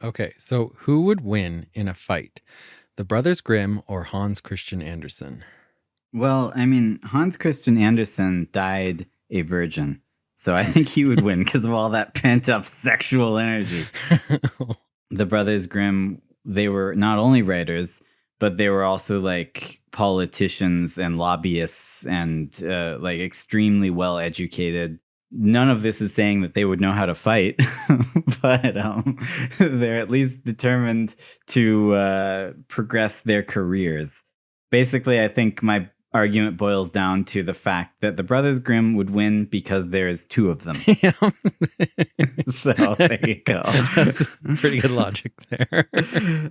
Okay, so who would win in a fight? The Brothers Grimm or Hans Christian Andersen? Well, I mean, Hans Christian Andersen died a virgin. So I think he would win because of all that pent up sexual energy. The Brothers Grimm, they were not only writers, but they were also like politicians and lobbyists and like extremely well educated. None of this is saying that they would know how to fight, but they're at least determined to progress their careers. Basically, I think my argument boils down to the fact that the Brothers Grimm would win because there's two of them. So there you go. That's pretty good logic there.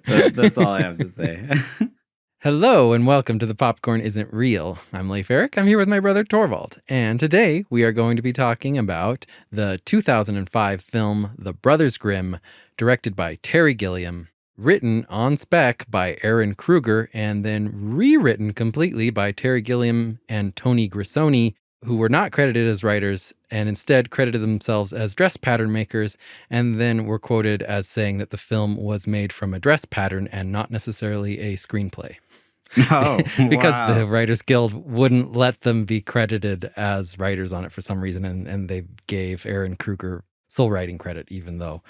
That's all I have to say. Hello and welcome to The Popcorn Isn't Real. I'm Leif Eric. I'm here with my brother Torvald. And today we are going to be talking about the 2005 film The Brothers Grimm, directed by Terry Gilliam, written on spec by Aaron Kruger, and then rewritten completely by Terry Gilliam and Tony Grisoni, who were not credited as writers and instead credited themselves as dress pattern makers, and then were quoted as saying that the film was made from a dress pattern and not necessarily a screenplay. Oh, because wow. the Writers Guild wouldn't let them be credited as writers on it for some reason, and they gave Aaron Kruger sole writing credit, even though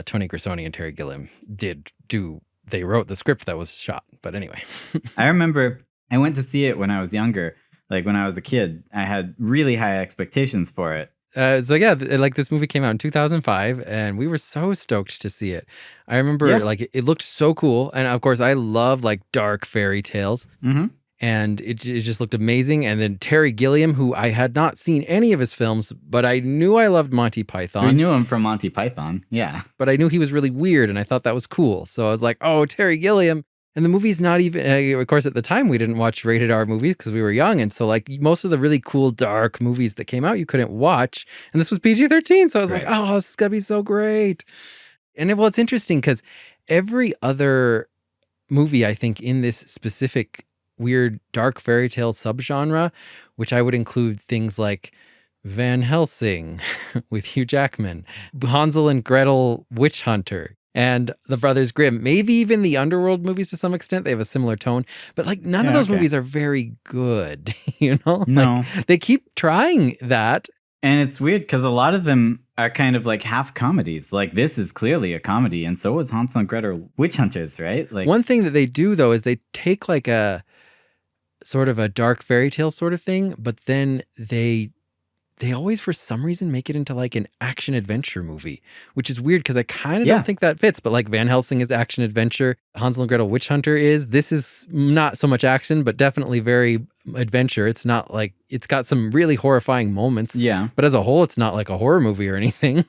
Tony Grisoni and Terry Gilliam they wrote the script that was shot. But anyway. I remember I went to see it when I was younger. Like when I was a kid, I had really high expectations for it. Like this movie came out in 2005 and we were so stoked to see it. I remember like it looked so cool. And of course I love like dark fairy tales. Mm-hmm. And it just looked amazing. And then Terry Gilliam, who I had not seen any of his films, but I knew I loved Monty Python. We knew him from Monty Python, yeah. But I knew he was really weird, and I thought that was cool. So I was like, oh, Terry Gilliam. And the movie's not even, of course, at the time, we didn't watch rated R movies because we were young. And so, like, most of the really cool, dark movies that came out, you couldn't watch. And this was PG-13. So I was like, oh, this is going to be so great. And it's interesting because every other movie, I think, in this specific weird dark fairy tale subgenre, which I would include things like Van Helsing with Hugh Jackman, Hansel and Gretel Witch Hunter, and The Brothers Grimm, maybe even the Underworld movies to some extent. They have a similar tone, but like none of those movies are very good, you know? No. Like, they keep trying that. And it's weird because a lot of them are kind of like half comedies. Like this is clearly a comedy, and so is Hansel and Gretel Witch Hunters, right? Like one thing that they do though is they take like a sort of a dark fairy tale sort of thing, but then they always for some reason make it into like an action adventure movie, which is weird because I kind of don't think that fits. But like Van Helsing is action adventure, Hansel and Gretel Witch Hunter is. This is not so much action, but definitely very adventure. It's not like, it's got some really horrifying moments. Yeah. But as a whole, it's not like a horror movie or anything.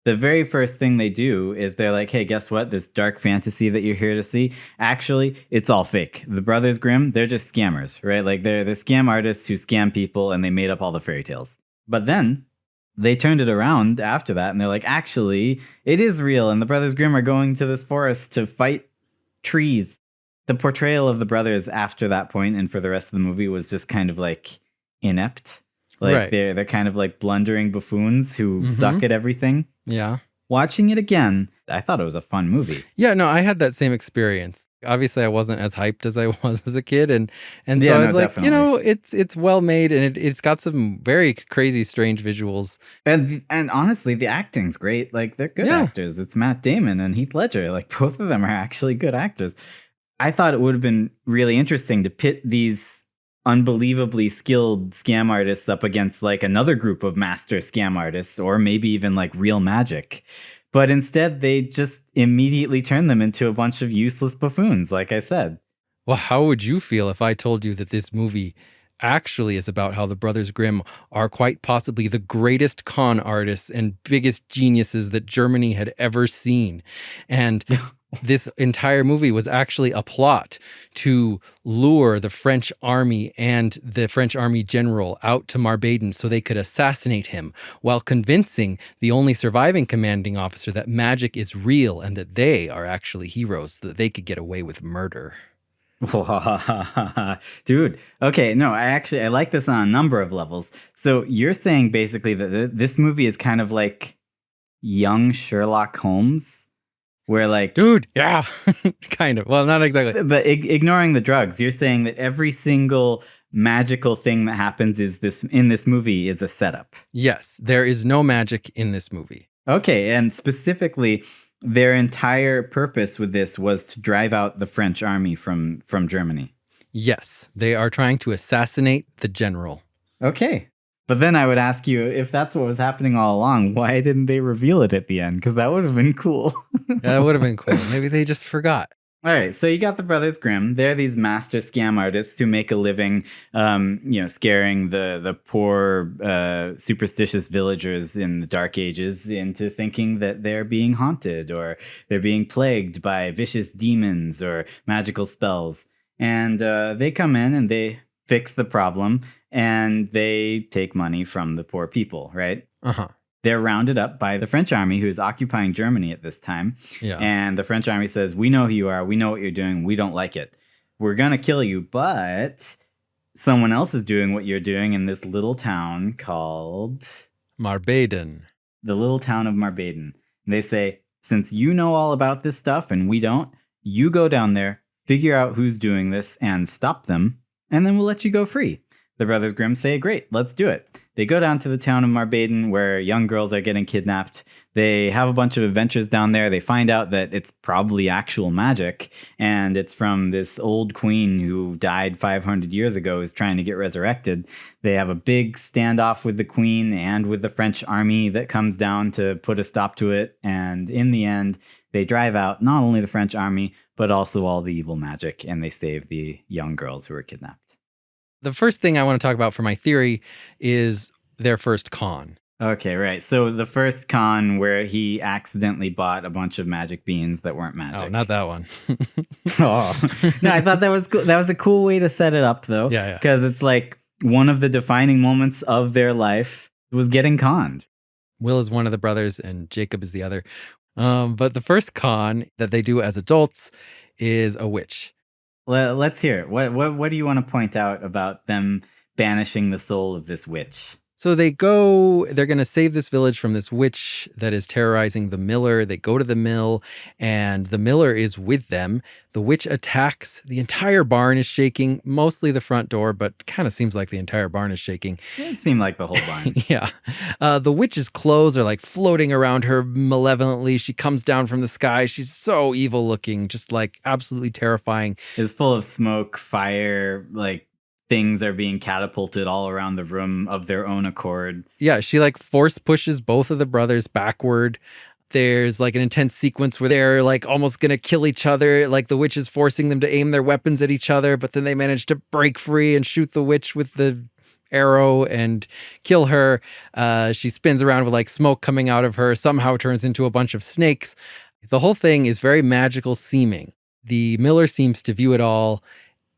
The very first thing they do is they're like, hey, guess what? This dark fantasy that you're here to see, actually, it's all fake. The Brothers Grimm, they're just scammers, right? Like they're scam artists who scam people and they made up all the fairy tales. But then they turned it around after that and they're like, actually, it is real. And the Brothers Grimm are going to this forest to fight trees. The portrayal of the brothers after that point and for the rest of the movie was just kind of like inept. Like they're kind of like blundering buffoons who suck at everything. Yeah. Watching it again, I thought it was a fun movie. Yeah, no, I had that same experience. Obviously, I wasn't as hyped as I was as a kid, and so I was like, definitely. You know, it's well made, and it's got some very crazy, strange visuals. And honestly, the acting's great. Like they're good actors. It's Matt Damon and Heath Ledger. Like both of them are actually good actors. I thought it would have been really interesting to pit these unbelievably skilled scam artists up against like another group of master scam artists, or maybe even like real magic. But instead, they just immediately turn them into a bunch of useless buffoons, like I said. Well, how would you feel if I told you that this movie actually is about how the Brothers Grimm are quite possibly the greatest con artists and biggest geniuses that Germany had ever seen? And this entire movie was actually a plot to lure the French army and the French army general out to Marbaden so they could assassinate him, while convincing the only surviving commanding officer that magic is real and that they are actually heroes, so that they could get away with murder. Dude, okay, no, I like this on a number of levels. So you're saying basically that this movie is kind of like young Sherlock Holmes, where like, Dude, yeah, kind of. Well, not exactly. but ignoring the drugs, you're saying that every single magical thing that happens in this movie is a setup. Yes, there is no magic in this movie. Okay, and specifically, their entire purpose with this was to drive out the French army from Germany. Yes, they are trying to assassinate the general. Okay. But then I would ask you, if that's what was happening all along, why didn't they reveal it at the end? Because that would have been cool. Yeah, that would have been cool. Maybe they just forgot. All right, so you got the Brothers Grimm. They're these master scam artists who make a living, scaring the poor, superstitious villagers in the Dark Ages into thinking that they're being haunted or they're being plagued by vicious demons or magical spells. And they come in and they fix the problem and they take money from the poor people, right? Uh-huh. They're rounded up by the French army who is occupying Germany at this time. Yeah. And the French army says, we know who you are. We know what you're doing. We don't like it. We're going to kill you. But someone else is doing what you're doing in this little town called Marbaden. The little town of Marbaden. They say, since you know all about this stuff and we don't, you go down there, figure out who's doing this and stop them, and then we'll let you go free. The Brothers Grimm say, great, let's do it. They go down to the town of Marbaden where young girls are getting kidnapped. They have a bunch of adventures down there. They find out that it's probably actual magic, and it's from this old queen who died 500 years ago who's trying to get resurrected. They have a big standoff with the queen and with the French army that comes down to put a stop to it. And in the end, they drive out not only the French army, but also all the evil magic, and they save the young girls who were kidnapped. The first thing I want to talk about for my theory is their first con. Okay, right. So the first con where he accidentally bought a bunch of magic beans that weren't magic. Oh, not that one. Oh. No, I thought that was cool. That was a cool way to set it up, though. Yeah. Because it's like one of the defining moments of their life was getting conned. Will is one of the brothers and Jacob is the other. But the first con that they do as adults is a witch. Let's hear it. What do you want to point out about them banishing the soul of this witch? So they're going to save this village from this witch that is terrorizing the miller. They go to the mill and the miller is with them. The witch attacks. The entire barn is shaking, mostly the front door, but kind of seems like the entire barn is shaking. It seemed like the whole barn. Yeah. The witch's clothes are like floating around her malevolently. She comes down from the sky. She's so evil looking, just like absolutely terrifying. It's full of smoke, fire, like things are being catapulted all around the room of their own accord. Yeah, she like force pushes both of the brothers backward. There's like an intense sequence where they're like almost gonna kill each other. Like the witch is forcing them to aim their weapons at each other, but then they manage to break free and shoot the witch with the arrow and kill her. She spins around with like smoke coming out of her, somehow turns into a bunch of snakes. The whole thing is very magical seeming. The miller seems to view it all,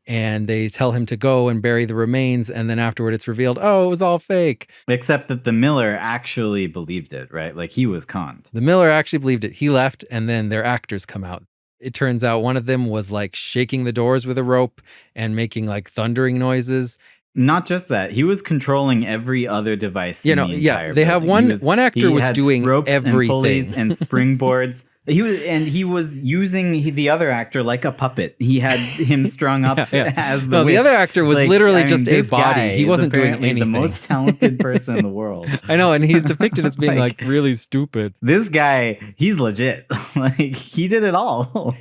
and they tell him to go and bury the remains, and then afterward it's revealed, oh, it was all fake. Except that the miller actually believed it, right? Like he was conned. The miller actually believed it. He left, and then their actors come out. It turns out one of them was like shaking the doors with a rope and making like thundering noises. Not just that, he was controlling every other device. In the entire they have building. one actor was doing ropes everything. and pulleys and springboards. He was using the other actor like a puppet. He had him strung up as the witch. The other actor was literally just a this body. guy He wasn't doing apparently anything. the most talented person in the world. I know, and he's depicted as being like really stupid. This guy, he's legit. Like he did it all.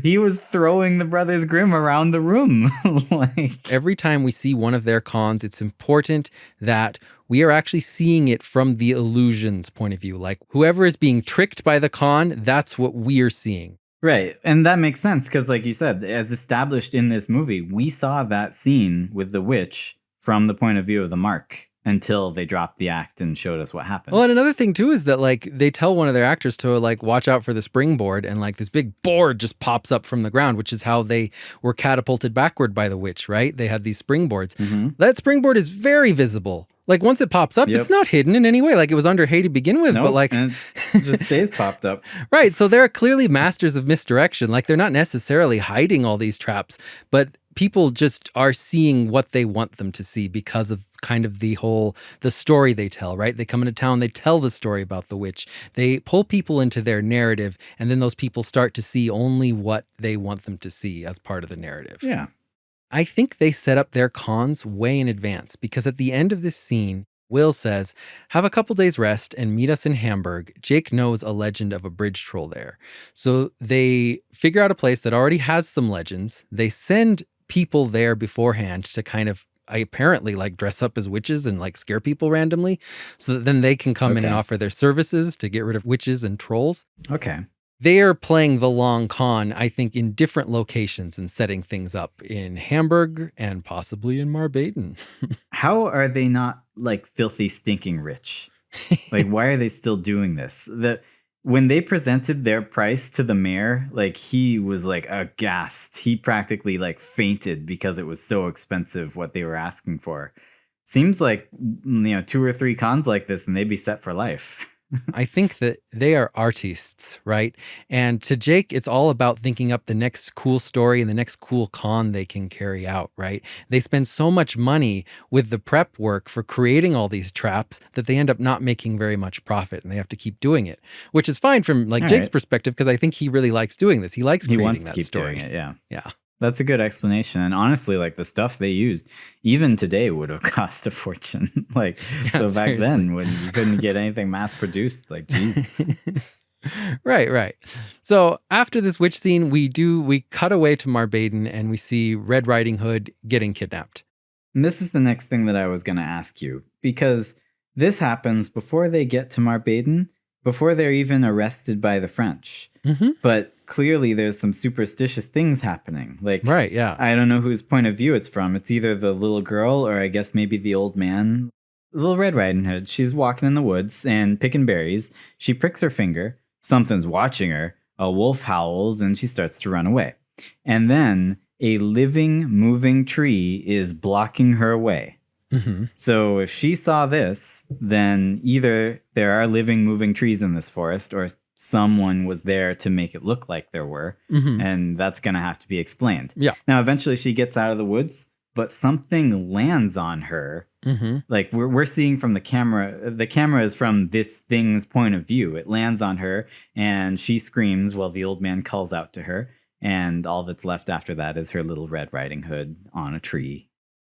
He was throwing the Brothers Grimm around the room. Like every time we see one of their cons, it's important that we are actually seeing it from the illusion's point of view. Like whoever is being tricked by the con, that's what we're seeing. Right. And that makes sense because like you said, as established in this movie, we saw that scene with the witch from the point of view of the mark until they dropped the act and showed us what happened. Well, and another thing too is that like they tell one of their actors to like watch out for the springboard, and like this big board just pops up from the ground, which is how they were catapulted backward by the witch, right? They had these springboards. Mm-hmm. That springboard is very visible. Like once it pops up, it's not hidden in any way. Like it was under hay to begin with, but like and it just stays popped up. Right. So they're clearly masters of misdirection. Like they're not necessarily hiding all these traps, but people just are seeing what they want them to see because of kind of the story they tell, right? They come into town, they tell the story about the witch. They pull people into their narrative, and then those people start to see only what they want them to see as part of the narrative. Yeah. I think they set up their cons way in advance, because at the end of this scene, Will says, "Have a couple days rest and meet us in Hamburg. Jake knows a legend of a bridge troll there." So they figure out a place that already has some legends. They send people there beforehand to kind of, apparently, like, dress up as witches and like scare people randomly, so that then they can come in and offer their services to get rid of witches and trolls. Okay. They are playing the long con, I think, in different locations and setting things up in Hamburg and possibly in Marbaden. How are they not like filthy, stinking rich? Like, why are they still doing this? When they presented their price to the mayor, like, he was like aghast. He practically like fainted because it was so expensive what they were asking for. Seems like, 2 or 3 cons like this and they'd be set for life. I think that they are artists, right? And to Jake, it's all about thinking up the next cool story and the next cool con they can carry out, right? They spend so much money with the prep work for creating all these traps that they end up not making very much profit, and they have to keep doing it, which is fine from like Jake's perspective, because I think he really likes doing this. He likes creating that story. Doing it, yeah. Yeah. That's a good explanation. And honestly, like, the stuff they used, even today, would have cost a fortune. Like, so back seriously. then, when you couldn't get anything mass produced, like, geez. Right. So after this witch scene, we cut away to Marbaden and we see Red Riding Hood getting kidnapped. And this is the next thing that I was going to ask you, because this happens before they get to Marbaden, before they're even arrested by the French. Mm-hmm. But clearly there's some superstitious things happening. Like, right, yeah. I don't know whose point of view it's from. It's either the little girl or I guess maybe the old man. Little Red Riding Hood, she's walking in the woods and picking berries. She pricks her finger. Something's watching her. A wolf howls and she starts to run away. And then a living, moving tree is blocking her way. Mm-hmm. So if she saw this, then either there are living, moving trees in this forest, or someone was there to make it look like there were, and that's going to have to be explained. Yeah. Now, eventually she gets out of the woods, but something lands on her. Mm-hmm. Like, we're seeing from the camera. The camera is from this thing's point of view. It lands on her, and she screams while the old man calls out to her, and all that's left after that is her little Red Riding Hood on a tree.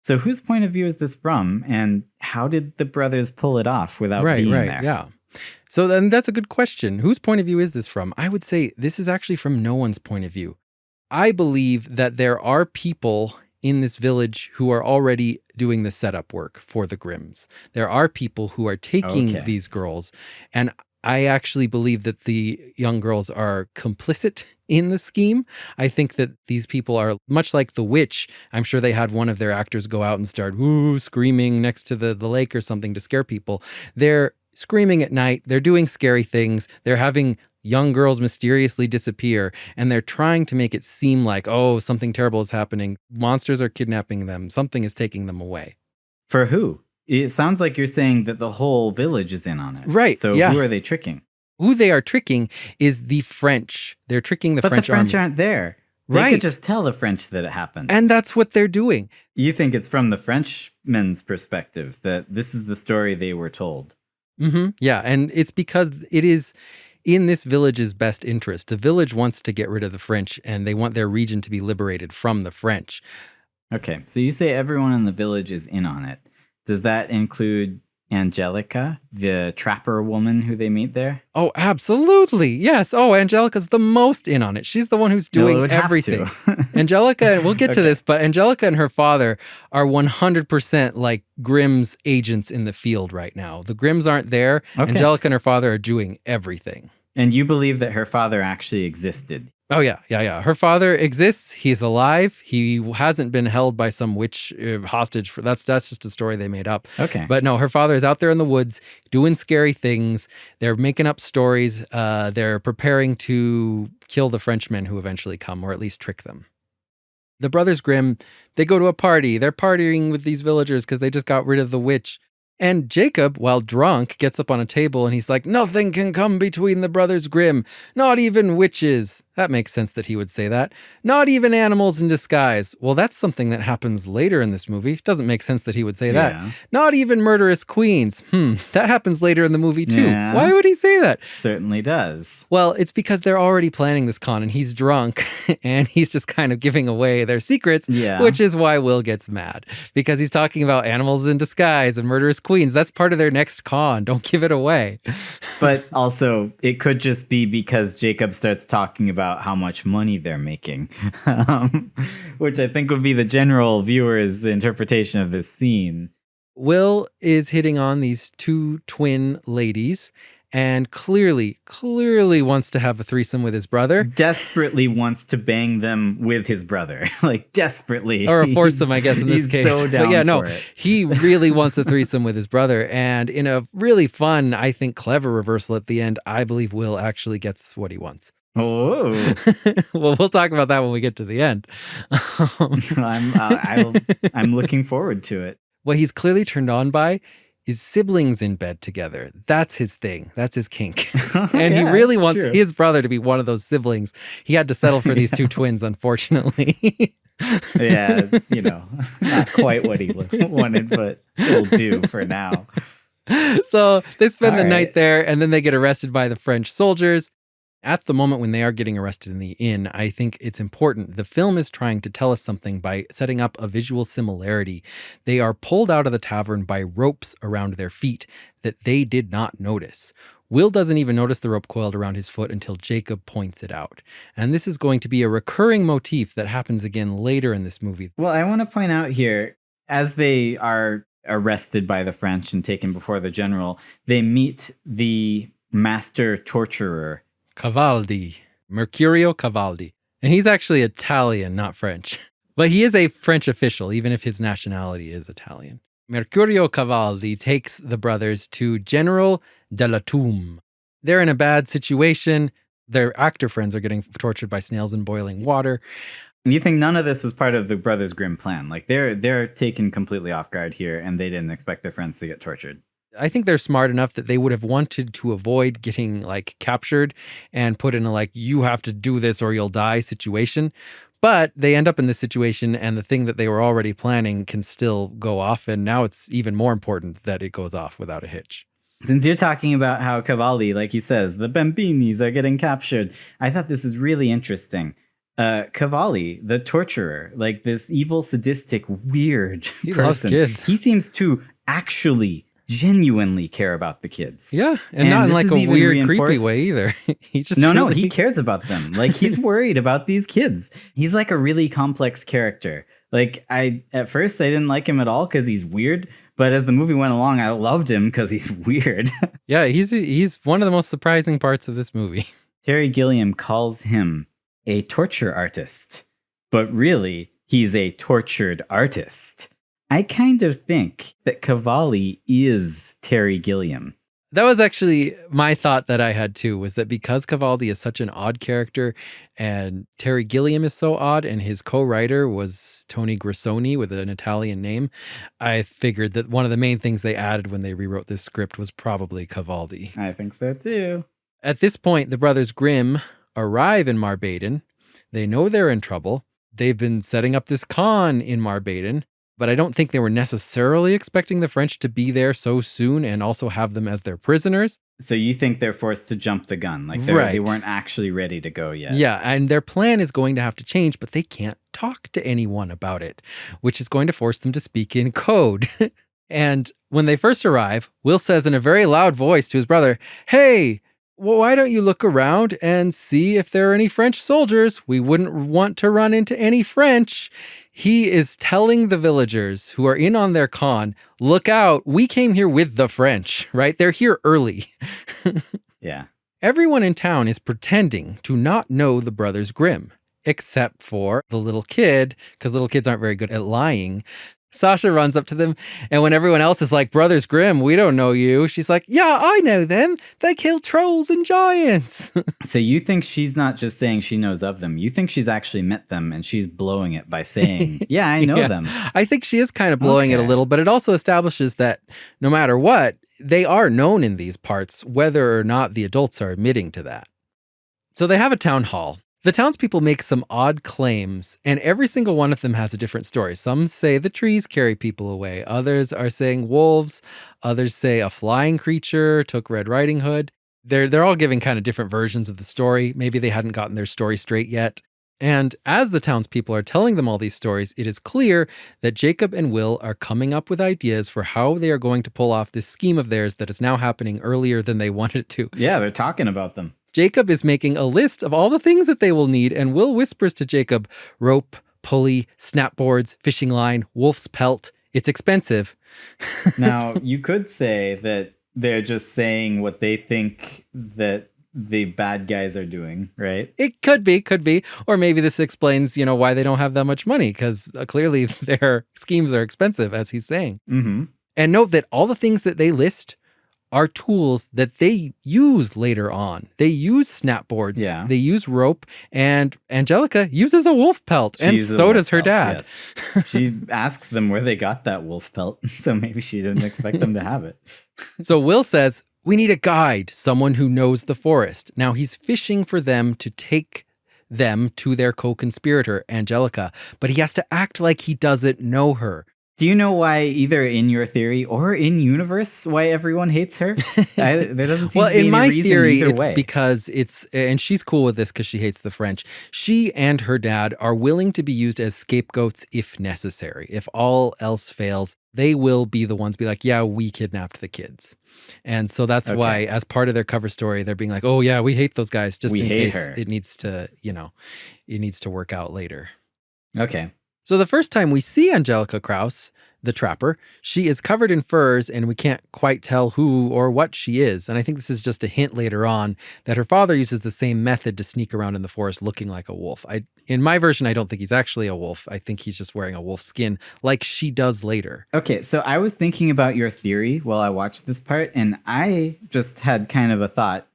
So whose point of view is this from, and how did the brothers pull it off without being there? Yeah. So then that's a good question. Whose point of view is this from? I would say this is actually from no one's point of view. I believe that there are people in this village who are already doing the setup work for the Grimms. There are people who are taking these girls, and I actually believe that the young girls are complicit in the scheme. I think that these people are much like the witch. I'm sure they had one of their actors go out and start screaming next to the lake or something to scare people. They're screaming at night. They're doing scary things. They're having young girls mysteriously disappear, and they're trying to make it seem like, oh, something terrible is happening. Monsters are kidnapping them. Something is taking them away. For who? It sounds like you're saying that the whole village is in on it. Right. So who are they tricking? Who they are tricking is the French. They're tricking the French army. But the French aren't there. They could just tell the French that it happened. And that's what they're doing. You think it's from the Frenchmen's perspective that this is the story they were told. Mm-hmm. Yeah, and it's because it is in this village's best interest. The village wants to get rid of the French, and they want their region to be liberated from the French. Okay, so you say everyone in the village is in on it. Does that include Angelica, the trapper woman who they meet there? Oh, absolutely. Yes. Oh, Angelica's the most in on it. She's the one who's doing everything. Angelica, we'll get to this, but Angelica and her father are 100% like Grimm's agents in the field right now. The Grimms aren't there. Okay. Angelica and her father are doing everything. And you believe that her father actually existed? Oh, yeah. Her father exists. He's alive. He hasn't been held by some witch hostage. That's just a story they made up. Okay. But no, her father is out there in the woods doing scary things. They're making up stories. They're preparing to kill the Frenchmen who eventually come, or at least trick them. The Brothers Grimm, they go to a party. They're partying with these villagers because they just got rid of the witch. And Jacob, while drunk, gets up on a table and he's like, "Nothing can come between the Brothers Grimm, not even witches." That makes sense that he would say that. Not even animals in disguise. Well, that's something that happens later in this movie. Doesn't make sense that he would say that. Not even murderous queens. That happens later in the movie too. Yeah. Why would he say that? Certainly does. Well, it's because they're already planning this con and he's drunk and he's just kind of giving away their secrets, which is why Will gets mad. Because he's talking about animals in disguise and murderous queens. That's part of their next con. Don't give it away. But also, it could just be because Jacob starts talking about how much money they're making, which I think would be the general viewer's interpretation of this scene. Will is hitting on these two twin ladies and clearly wants to have a threesome with his brother. Desperately wants to bang them with his brother. Like, desperately. Or a foursome, I guess, in this case. So down but yeah, no, for it. He really wants a threesome with his brother. And in a really fun, I think, clever reversal at the end, I believe Will actually gets what he wants. Oh. Well, we'll talk about that when we get to the end. I'm looking forward to it. What he's clearly turned on by is siblings in bed together. That's his thing. That's his kink. And he really wants his brother to be one of those siblings. He had to settle for these two twins, unfortunately. Yeah, it's, not quite what he wanted, but it'll do for now. So they spend the night there, and then they get arrested by the French soldiers. At the moment when they are getting arrested in the inn, I think it's important. The film is trying to tell us something by setting up a visual similarity. They are pulled out of the tavern by ropes around their feet that they did not notice. Will doesn't even notice the rope coiled around his foot until Jacob points it out. And this is going to be a recurring motif that happens again later in this movie. Well, I want to point out here, as they are arrested by the French and taken before the general, they meet the master torturer, Cavaldi, Mercurio Cavaldi. And he's actually Italian, not French. But he is a French official, even if his nationality is Italian. Mercurio Cavaldi takes the brothers to General de la Tombe. They're in a bad situation. Their actor friends are getting tortured by snails in boiling water. You think none of this was part of the Brothers Grimm plan? Like, they're taken completely off guard here, and they didn't expect their friends to get tortured. I think they're smart enough that they would have wanted to avoid getting captured and put in a you have to do this or you'll die situation. But they end up in this situation and the thing that they were already planning can still go off. And now it's even more important that it goes off without a hitch. Since you're talking about how Cavalli, like he says, the Bambinis are getting captured, I thought this is really interesting. Cavalli, the torturer, this evil, sadistic, weird person, loves kids. He seems to actually genuinely care about the kids. Yeah, and not in a weird, creepy way either. He just he cares about them. He's worried about these kids. He's a really complex character. At first I didn't like him at all because he's weird, but as the movie went along, I loved him because he's weird. Yeah, he's one of the most surprising parts of this movie. Terry Gilliam calls him a torture artist, but really he's a tortured artist. I kind of think that Cavalli is Terry Gilliam. That was actually my thought that I had too, was that because Cavalli is such an odd character and Terry Gilliam is so odd and his co-writer was Tony Grissoni with an Italian name, I figured that one of the main things they added when they rewrote this script was probably Cavalli. I think so too. At this point, the brothers Grimm arrive in Marbaden. They know they're in trouble. They've been setting up this con in Marbaden. But I don't think they were necessarily expecting the French to be there so soon and also have them as their prisoners. So you think they're forced to jump the gun? They weren't actually ready to go yet. Yeah, and their plan is going to have to change, but they can't talk to anyone about it, which is going to force them to speak in code. And when they first arrive, Will says in a very loud voice to his brother, "Hey, well, why don't you look around and see if there are any French soldiers? We wouldn't want to run into any French." He is telling the villagers who are in on their con, look out, we came here with the French, right? They're here early. Yeah. Everyone in town is pretending to not know the Brothers Grimm, except for the little kid, because little kids aren't very good at lying. Sasha runs up to them, and when everyone else is like, "Brothers Grimm, we don't know you," she's like, "Yeah, I know them. They kill trolls and giants." So you think she's not just saying she knows of them. You think she's actually met them, and she's blowing it by saying, "Yeah, I know them." I think she is kind of blowing it a little, but it also establishes that no matter what, they are known in these parts, whether or not the adults are admitting to that. So they have a town hall. The townspeople make some odd claims, and every single one of them has a different story. Some say the trees carry people away. Others are saying wolves. Others say a flying creature took Red Riding Hood. They're all giving kind of different versions of the story. Maybe they hadn't gotten their story straight yet. And as the townspeople are telling them all these stories, it is clear that Jacob and Will are coming up with ideas for how they are going to pull off this scheme of theirs that is now happening earlier than they wanted it to. Yeah, they're talking about them. Jacob is making a list of all the things that they will need, and Will whispers to Jacob, rope, pulley, snapboards, fishing line, wolf's pelt. It's expensive. Now, you could say that they're just saying what they think that the bad guys are doing, right? It could be. Or maybe this explains, why they don't have that much money, because clearly their schemes are expensive, as he's saying. Mm-hmm. And note that all the things that they list are tools that they use later on. They use snapboards. Yeah. They use rope, and Angelica uses a wolf pelt, and so does her dad. Yes. She asks them where they got that wolf pelt, so maybe she didn't expect them to have it. So Will says, we need a guide, someone who knows the forest. Now he's fishing for them to take them to their co-conspirator, Angelica, but he has to act like he doesn't know her. Do you know why, either in your theory or in universe, why everyone hates her? There doesn't seem to be any reason either way. Well, in my theory, it's because and she's cool with this because she hates the French. She and her dad are willing to be used as scapegoats if necessary. If all else fails, they will be the ones be like, yeah, we kidnapped the kids. And so that's why, as part of their cover story, they're being like, oh yeah, we hate those guys just in case it needs to, it needs to work out later. Okay. So the first time we see Angelica Krause, the trapper, she is covered in furs and we can't quite tell who or what she is. And I think this is just a hint later on that her father uses the same method to sneak around in the forest looking like a wolf. In my version, I don't think he's actually a wolf. I think he's just wearing a wolf skin like she does later. Okay, so I was thinking about your theory while I watched this part, and I just had kind of a thought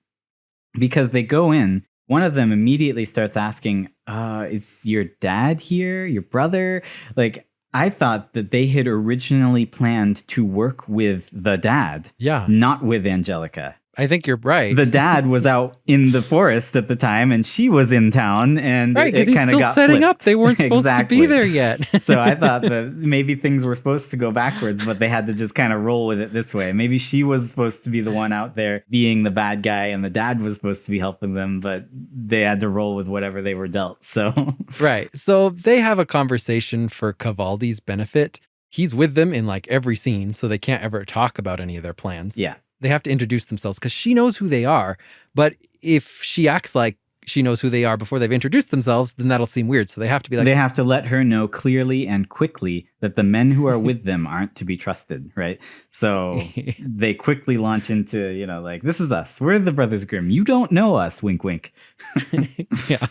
because they go in. One of them immediately starts asking, is your dad here? Your brother? Like, I thought that they had originally planned to work with the dad. Yeah. Not with Angelica. I think you're right. The dad was out in the forest at the time, and she was in town, and right, it kind of got setting flipped. up. They weren't supposed to be there yet. So I thought that maybe things were supposed to go backwards, but they had to just kind of roll with it this way. Maybe she was supposed to be the one out there being the bad guy, and the dad was supposed to be helping them, but they had to roll with whatever they were dealt. So right. So they have a conversation for Cavaldi's benefit. He's with them in like every scene, so they can't ever talk about any of their plans. Yeah. They have to introduce themselves because she knows who they are. But if she acts like she knows who they are before they've introduced themselves, then that'll seem weird. So they have to be like... They have to let her know clearly and quickly that the men who are with them aren't to be trusted, right? So they quickly launch into, like, this is us. We're the Brothers Grimm. You don't know us, wink, wink. Yeah.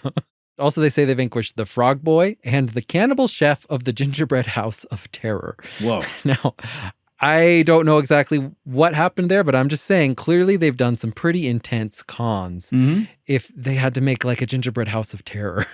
Also, they say they vanquished the Frog Boy and the cannibal chef of the Gingerbread House of Terror. Whoa. Now... I don't know exactly what happened there, but I'm just saying clearly they've done some pretty intense cons if they had to make like a gingerbread house of terror.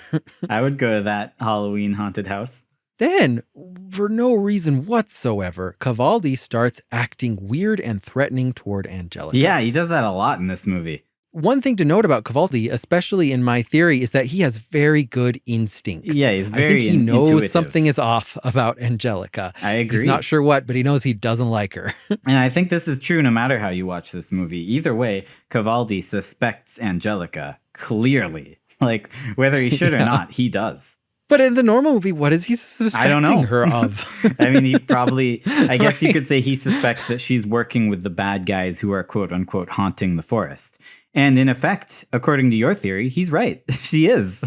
I would go to that Halloween haunted house. Then, for no reason whatsoever, Cavaldi starts acting weird and threatening toward Angelica. Yeah, he does that a lot in this movie. One thing to note about Cavaldi, especially in my theory, is that he has very good instincts. Yeah, he's very I think he knows intuitive. Something is off about Angelica. I agree. He's not sure what, but he knows he doesn't like her. And I think this is true no matter how you watch this movie. Either way, Cavaldi suspects Angelica clearly. Like, whether he should or not, he does. But in the normal movie, what is he suspecting her of? I mean, he probably, I guess you could say he suspects that she's working with the bad guys who are quote unquote haunting the forest. And in effect, according to your theory, he's right. She is.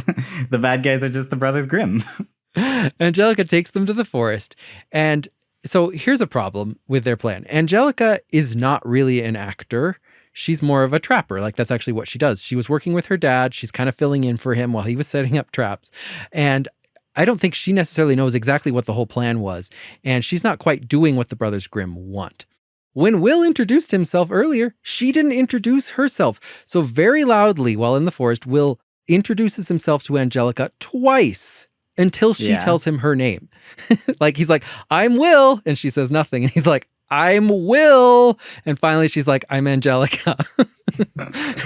The bad guys are just the Brothers Grimm. Angelica takes them to the forest. And so here's a problem with their plan. Angelica is not really an actor. She's more of a trapper. Like, that's actually what she does. She was working with her dad. She's kind of filling in for him while he was setting up traps. And I don't think she necessarily knows exactly what the whole plan was. And she's not quite doing what the Brothers Grimm want. When Will introduced himself earlier, she didn't introduce herself. So very loudly while in the forest, Will introduces himself to Angelica twice until she tells him her name. Like, he's like, I'm Will. And she says nothing. And he's like, I'm Will. And finally she's like, I'm Angelica.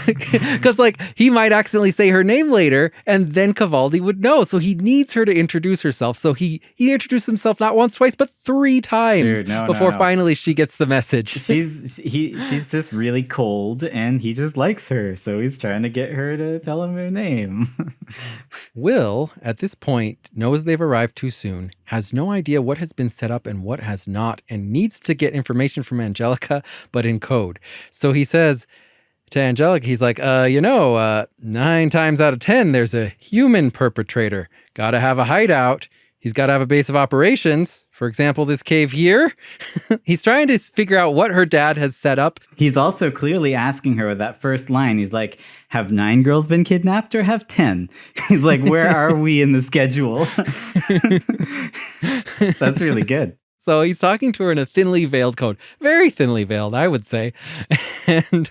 Because like he might accidentally say her name later and then Cavaldi would know. So he needs her to introduce herself. So he introduced himself not once, twice, but 3 times before finally she gets the message. She's just really cold and he just likes her. So he's trying to get her to tell him her name. Will, at this point, knows they've arrived too soon, has no idea what has been set up and what has not, and needs to get information from Angelica, but in code. So he says to Angelica, he's like, 9 times out of 10, there's a human perpetrator. Gotta have a hideout. He's got to have a base of operations. For example, this cave here. He's trying to figure out what her dad has set up. He's also clearly asking her with that first line. He's like, have 9 girls been kidnapped or have 10? He's like, where are we in the schedule? That's really good. So he's talking to her in a thinly veiled code, very thinly veiled, I would say, and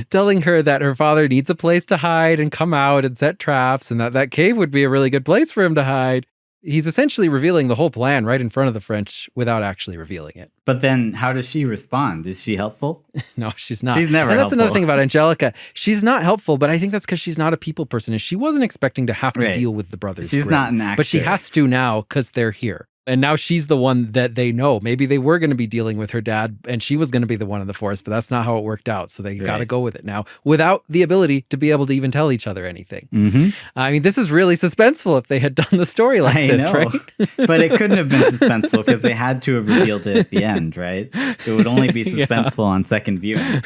telling her that her father needs a place to hide and come out and set traps, and that cave would be a really good place for him to hide. He's essentially revealing the whole plan right in front of the French without actually revealing it. But then how does she respond? Is she helpful? No, she's not. She's never helpful. And that's helpful. another thing about Angelica. She's not helpful, but I think that's because she's not a people person. And she wasn't expecting to have to deal with the brothers. She's Grimm, not an actor. But she has to now because they're here. And now she's the one that they know. Maybe they were going to be dealing with her dad and she was going to be the one in the forest, but that's not how it worked out. So they got to go with it now without the ability to be able to even tell each other anything. Mm-hmm. I mean, this is really suspenseful if they had done the story like this, right? But it couldn't have been suspenseful because they had to have revealed it at the end, right? It would only be suspenseful on second viewing.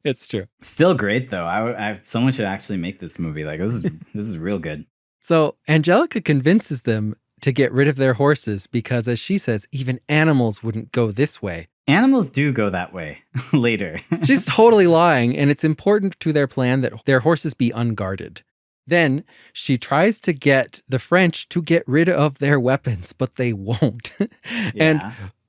It's true. Still great, though. Someone should actually make this movie. Like, this is real good. So Angelica convinces them to get rid of their horses because, as she says, even animals wouldn't go this way. Animals do go that way later. She's totally lying, and it's important to their plan that their horses be unguarded. Then she tries to get the French to get rid of their weapons, but they won't. And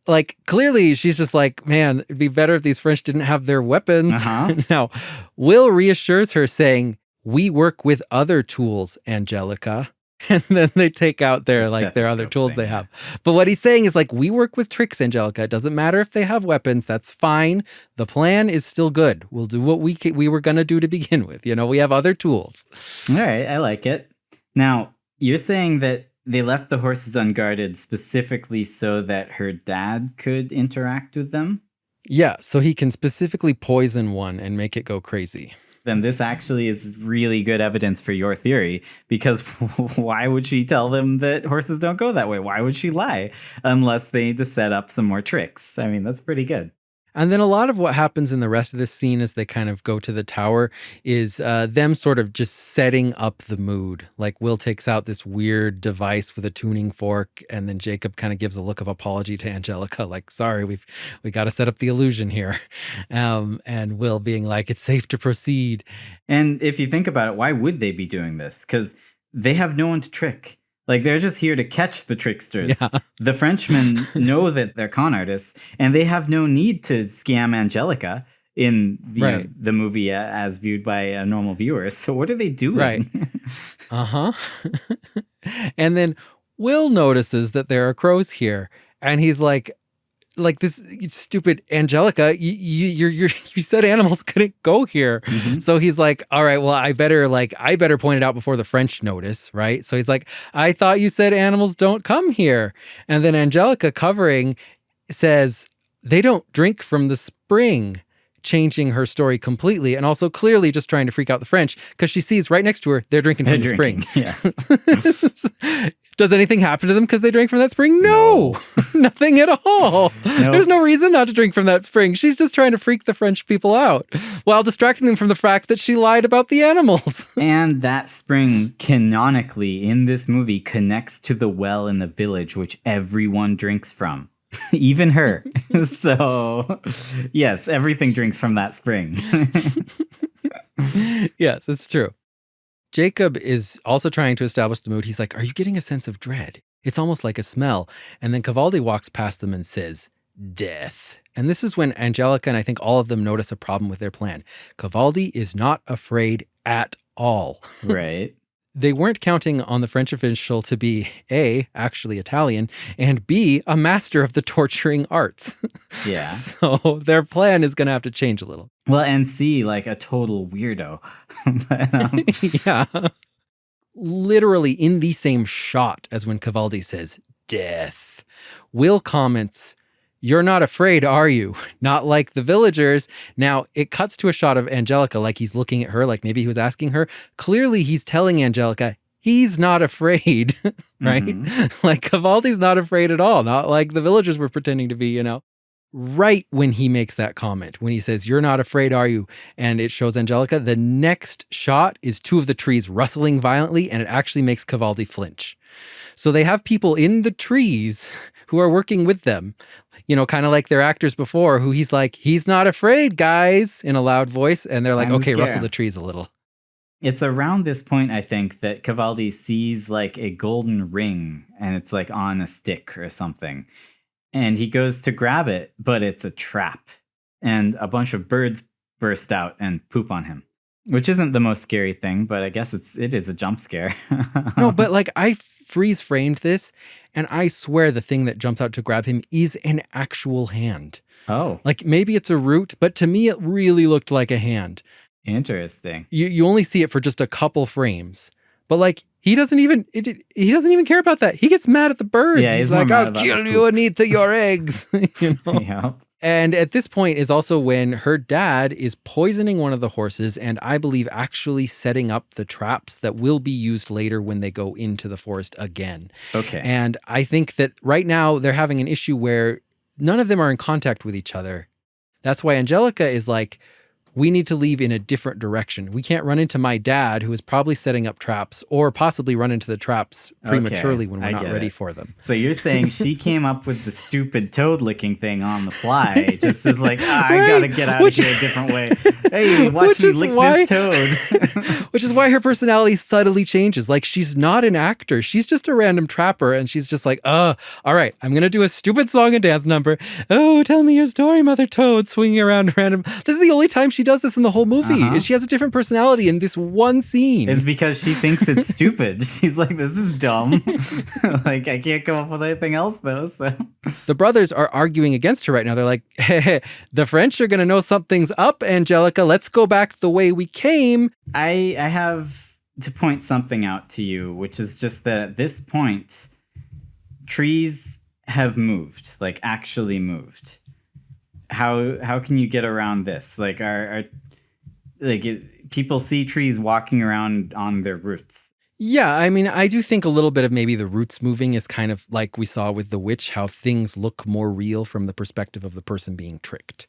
like, clearly she's just like, man, it'd be better if these French didn't have their weapons. Now, Will reassures her saying, we work with other tools, Angelica. And then they take out their other tools they have. But what he's saying is like, we work with tricks, Angelica. It doesn't matter if they have weapons. That's fine. The plan is still good. We'll do what we were going to do to begin with. We have other tools. All right. I like it. Now, you're saying that they left the horses unguarded specifically so that her dad could interact with them? Yeah. So he can specifically poison one and make it go crazy. Then this actually is really good evidence for your theory, because why would she tell them that horses don't go that way? Why would she lie unless they need to set up some more tricks? I mean, that's pretty good. And then a lot of what happens in the rest of this scene as they kind of go to the tower is them sort of just setting up the mood. Like Will takes out this weird device with a tuning fork, and then Jacob kind of gives a look of apology to Angelica, like, sorry, we got to set up the illusion here. And Will being like, it's safe to proceed. And if you think about it, why would they be doing this? Because they have no one to trick. Like, they're just here to catch the tricksters. Yeah. The Frenchmen know that they're con artists, and they have no need to scam Angelica in the movie as viewed by a normal viewer. So what are they doing? Right. And then Will notices that there are crows here, and he's like this stupid Angelica, you said animals couldn't go here. Mm-hmm. So he's like, all right, well, I better point it out before the French notice, right? So he's like, I thought you said animals don't come here. And then Angelica, covering, says, they don't drink from the spring, changing her story completely, and also clearly just trying to freak out the French because she sees right next to her, they're drinking from the spring. Yes. Does anything happen to them because they drank from that spring? No. Nothing at all. Nope. There's no reason not to drink from that spring. She's just trying to freak the French people out while distracting them from the fact that she lied about the animals. And that spring, canonically, in this movie, connects to the well in the village, which everyone drinks from. Even her. So, yes, everything drinks from that spring. Yes, it's true. Jacob is also trying to establish the mood. He's like, are you getting a sense of dread? It's almost like a smell. And then Cavaldi walks past them and says, death. And this is when Angelica and I think all of them notice a problem with their plan. Cavaldi is not afraid at all. Right. they weren't counting on the French official to be A, actually Italian, and B, a master of the torturing arts. Yeah. So their plan is going to have to change a little. Well, and C, like a total weirdo. But, Yeah. Literally in the same shot as when Cavaldi says, death, Will comments, "You're not afraid, are you? Not like the villagers." Now, it cuts to a shot of Angelica like he's looking at her, like maybe he was asking her. Clearly, he's telling Angelica he's not afraid, right? Like Cavaldi's not afraid at all, not like the villagers were pretending to be, you know. Right when he makes that comment, when he says, "You're not afraid, are you?" and it shows Angelica, the next shot is two of the trees rustling violently, and it actually makes Cavaldi flinch. So they have people in the trees who are working with them, you know, kind of like their actors before, who he's like, "He's not afraid, guys," in a loud voice. And they're like, "Okay, rustle the trees a little." It's around this point, I think, that Cavaldi sees like a golden ring and it's like on a stick or something. And he goes to grab it, but it's a trap. And a bunch of birds burst out and poop on him, which isn't the most scary thing, but I guess it is a jump scare. No, but like I freeze framed this, and I swear the thing that jumps out to grab him is an actual hand. Oh. Like maybe it's a root, but to me it really looked like a hand. Interesting. You only see it for just a couple frames. But like he doesn't even care about that. He gets mad at the birds. Yeah, he's like, "I'll kill you and eat your eggs." You know? Yeah. And at this point is also when her dad is poisoning one of the horses and I believe actually setting up the traps that will be used later when they go into the forest again. Okay. And I think that right now they're having an issue where none of them are in contact with each other. That's why Angelica is like, we need to leave in a different direction. We can't run into my dad, who is probably setting up traps, or possibly run into the traps prematurely when we're not ready for them. So you're saying she came up with the stupid toad licking thing on the fly, just as like, I gotta get out of here a different way. Hey, watch me lick this toad. Which is why her personality subtly changes. Like she's not an actor. She's just a random trapper. And she's just like, all right, I'm going to do a stupid song and dance number. "Oh, tell me your story, Mother Toad," swinging around random. This is the only time she does this in the whole movie. And she has a different personality in this one scene. It's because she thinks it's stupid. She's like, this is dumb. Like, I can't come up with anything else, though. So the brothers are arguing against her right now. They're like, "Hey, the French are going to know something's up, Angelica. Let's go back the way we came." I have to point something out to you, which is just that at this point, trees have moved, like actually moved. How can you get around this? Like, people see trees walking around on their roots. Yeah, I mean, I do think a little bit of maybe the roots moving is kind of like we saw with the witch, how things look more real from the perspective of the person being tricked.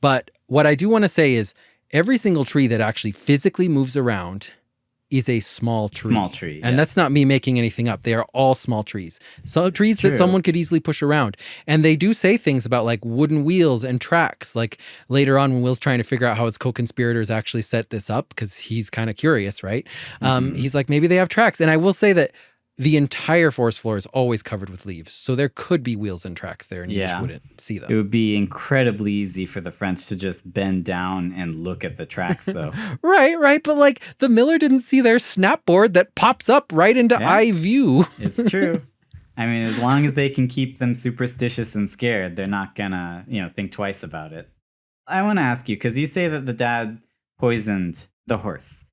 But what I do want to say is every single tree that actually physically moves around is a small tree. Small tree, And that's not me making anything up. They are all small trees. So trees that someone could easily push around. And they do say things about like wooden wheels and tracks. Like later on when Will's trying to figure out how his co-conspirators actually set this up, because he's kind of curious, right? He's like, maybe they have tracks. And I will say that the entire forest floor is always covered with leaves. So there could be wheels and tracks there and you just wouldn't see them. It would be incredibly easy for the French to just bend down and look at the tracks, though. Right. But like the Miller didn't see their snapboard that pops up right into eye view. It's true. I mean, as long as they can keep them superstitious and scared, they're not gonna, think twice about it. I want to ask you, because you say that the dad poisoned the horse.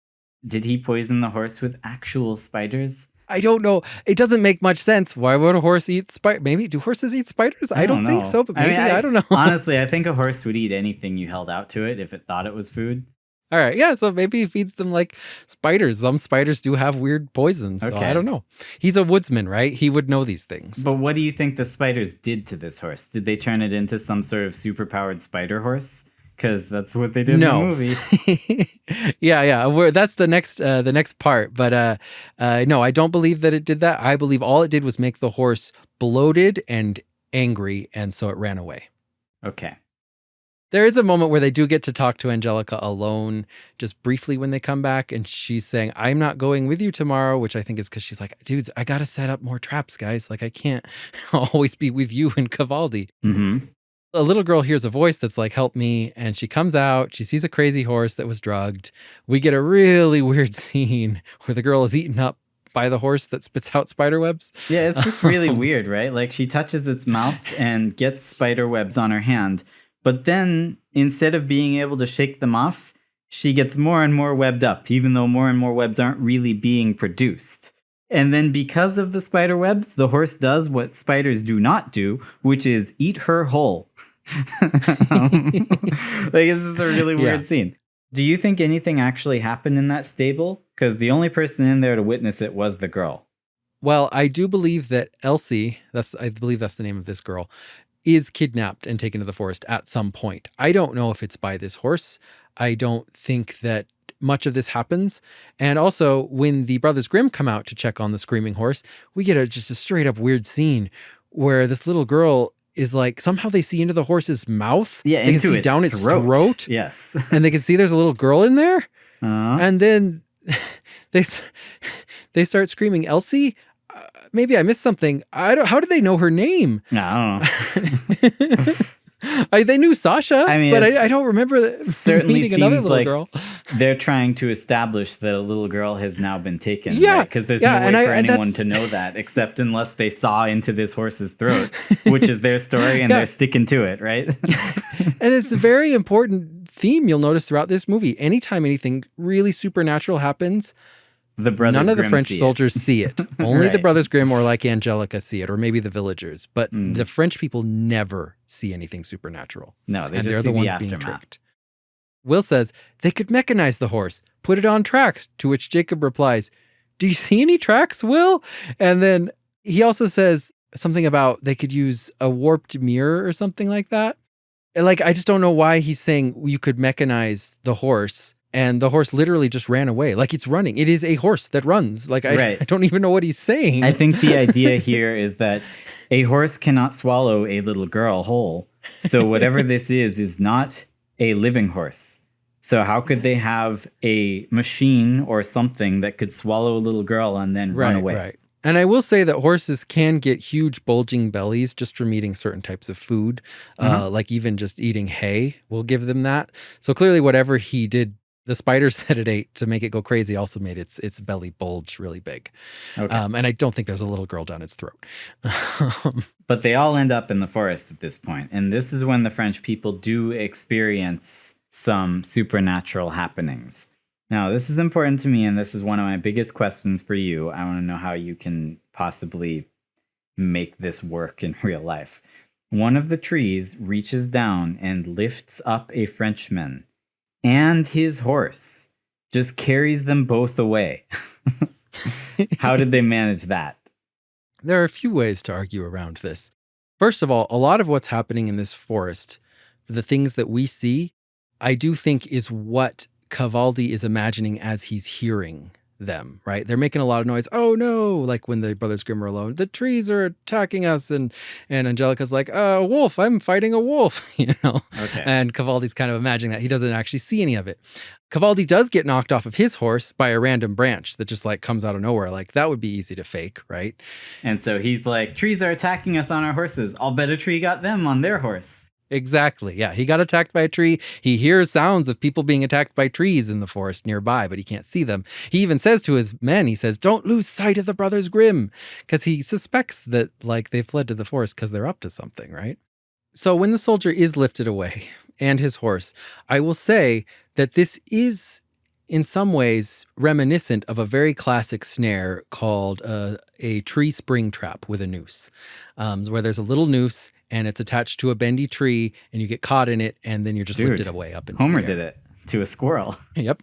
Did he poison the horse with actual spiders? I don't know. It doesn't make much sense. Why would a horse eat spiders? Maybe do horses eat spiders? I don't think so, but maybe I don't know. Honestly, I think a horse would eat anything you held out to it if it thought it was food. All right, yeah, so maybe he feeds them like spiders. Some spiders do have weird poisons, so I don't know. He's a woodsman, right? He would know these things. But what do you think the spiders did to this horse? Did they turn it into some sort of superpowered spider horse? Because that's what they did in the movie. Yeah. That's the next part. But no, I don't believe that it did that. I believe all it did was make the horse bloated and angry, and so it ran away. Okay. There is a moment where they do get to talk to Angelica alone, just briefly when they come back, and she's saying, "I'm not going with you tomorrow," which I think is because she's like, "Dudes, I gotta set up more traps, guys. Like I can't always be with you and Cavaldi." Mm-hmm. A little girl hears a voice that's like, help me. And she comes out. She sees a crazy horse that was drugged. We get a really weird scene where the girl is eaten up by the horse that spits out spider webs. Yeah, it's just really weird, right? Like she touches its mouth and gets spider webs on her hand. But then instead of being able to shake them off, she gets more and more webbed up, even though more and more webs aren't really being produced. And then because of the spider webs, the horse does what spiders do not do, which is eat her whole. Like, this is a really weird scene. Do you think anything actually happened in that stable? Because the only person in there to witness it was the girl. Well, I do believe that Elsie, I believe that's the name of this girl, is kidnapped and taken to the forest at some point. I don't know if it's by this horse. I don't think that much of this happens. And also, when the Brothers Grimm come out to check on the screaming horse, we get just a straight up weird scene where this little girl is like, somehow they see into the horse's mouth. Yeah, they into can see its down its throat. Yes. And they can see there's a little girl in there. And then they start screaming, Elsie? Maybe I missed something. How did they know her name? No, I don't know. They knew Sasha, I mean, but I don't remember certainly meeting another seems little like girl. They're trying to establish that a little girl has now been taken. Yeah, because there's no way and for anyone to know that, except unless they saw into this horse's throat, which is their story, and they're sticking to it, right? And it's a very important theme you'll notice throughout this movie. Anytime anything really supernatural happens, none of the French soldiers see it. Only the Brothers Grimm or like Angelica see it, or maybe the villagers. But the French people never see anything supernatural. No, they're the ones being tricked. Will says, they could mechanize the horse, put it on tracks, to which Jacob replies, do you see any tracks, Will? And then he also says something about they could use a warped mirror or something like that. Like, I just don't know why he's saying you could mechanize the horse. And the horse literally just ran away. Like, it's running. It is a horse that runs. Like, I don't even know what he's saying. I think the idea here is that a horse cannot swallow a little girl whole. So whatever this is not a living horse. So how could they have a machine or something that could swallow a little girl and then run away? Right. And I will say that horses can get huge bulging bellies just from eating certain types of food. Like even just eating hay will give them that. So clearly whatever he did, the spiders that it ate to make it go crazy also made its belly bulge really big. Okay. And I don't think there's a little girl down its throat. But they all end up in the forest at this point. And this is when the French people do experience some supernatural happenings. Now, this is important to me, and this is one of my biggest questions for you. I want to know how you can possibly make this work in real life. One of the trees reaches down and lifts up a Frenchman, and his horse just carries them both away. How did they manage that? There are a few ways to argue around this. First of all, a lot of what's happening in this forest, the things that we see, I do think is what Cavaldi is imagining as he's hearing them, right? They're making a lot of noise. Oh no, like when the Brothers Grimm are alone, the trees are attacking us, and Angelica's like, a wolf, I'm fighting a wolf, you know? Okay. And Cavaldi's kind of imagining that. He doesn't actually see any of it. Cavaldi does get knocked off of his horse by a random branch that just like comes out of nowhere. Like that would be easy to fake, right? And so he's like, trees are attacking us on our horses. I'll bet a tree got them on their horse. Exactly. Yeah. He got attacked by a tree. He hears sounds of people being attacked by trees in the forest nearby, but he can't see them. He even says to his men, he says, don't lose sight of the Brothers Grimm, because he suspects that like they fled to the forest because they're up to something, right? So when the soldier is lifted away and his horse, I will say that this is in some ways reminiscent of a very classic snare called a tree spring trap with a noose, where there's a little noose and it's attached to a bendy tree and you get caught in it and then you're just lifted away up into Homer the air. did it to a squirrel. Yep.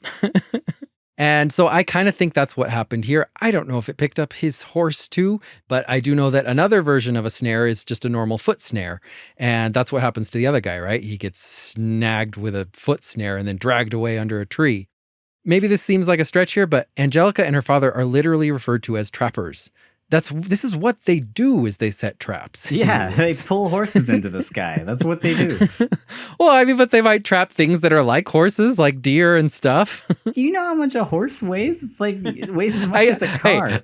And so I kind of think that's what happened here. I don't know if it picked up his horse too, but I do know that another version of a snare is just a normal foot snare. And that's what happens to the other guy, right? He gets snagged with a foot snare and then dragged away under a tree. Maybe this seems like a stretch here, but Angelica and her father are literally referred to as trappers This is what they do, is they set traps. Yeah, they pull horses into the sky. That's what they do. Well, I mean, but they might trap things that are like horses, like deer and stuff. Do you know how much a horse weighs? It's like, it weighs as much as a car.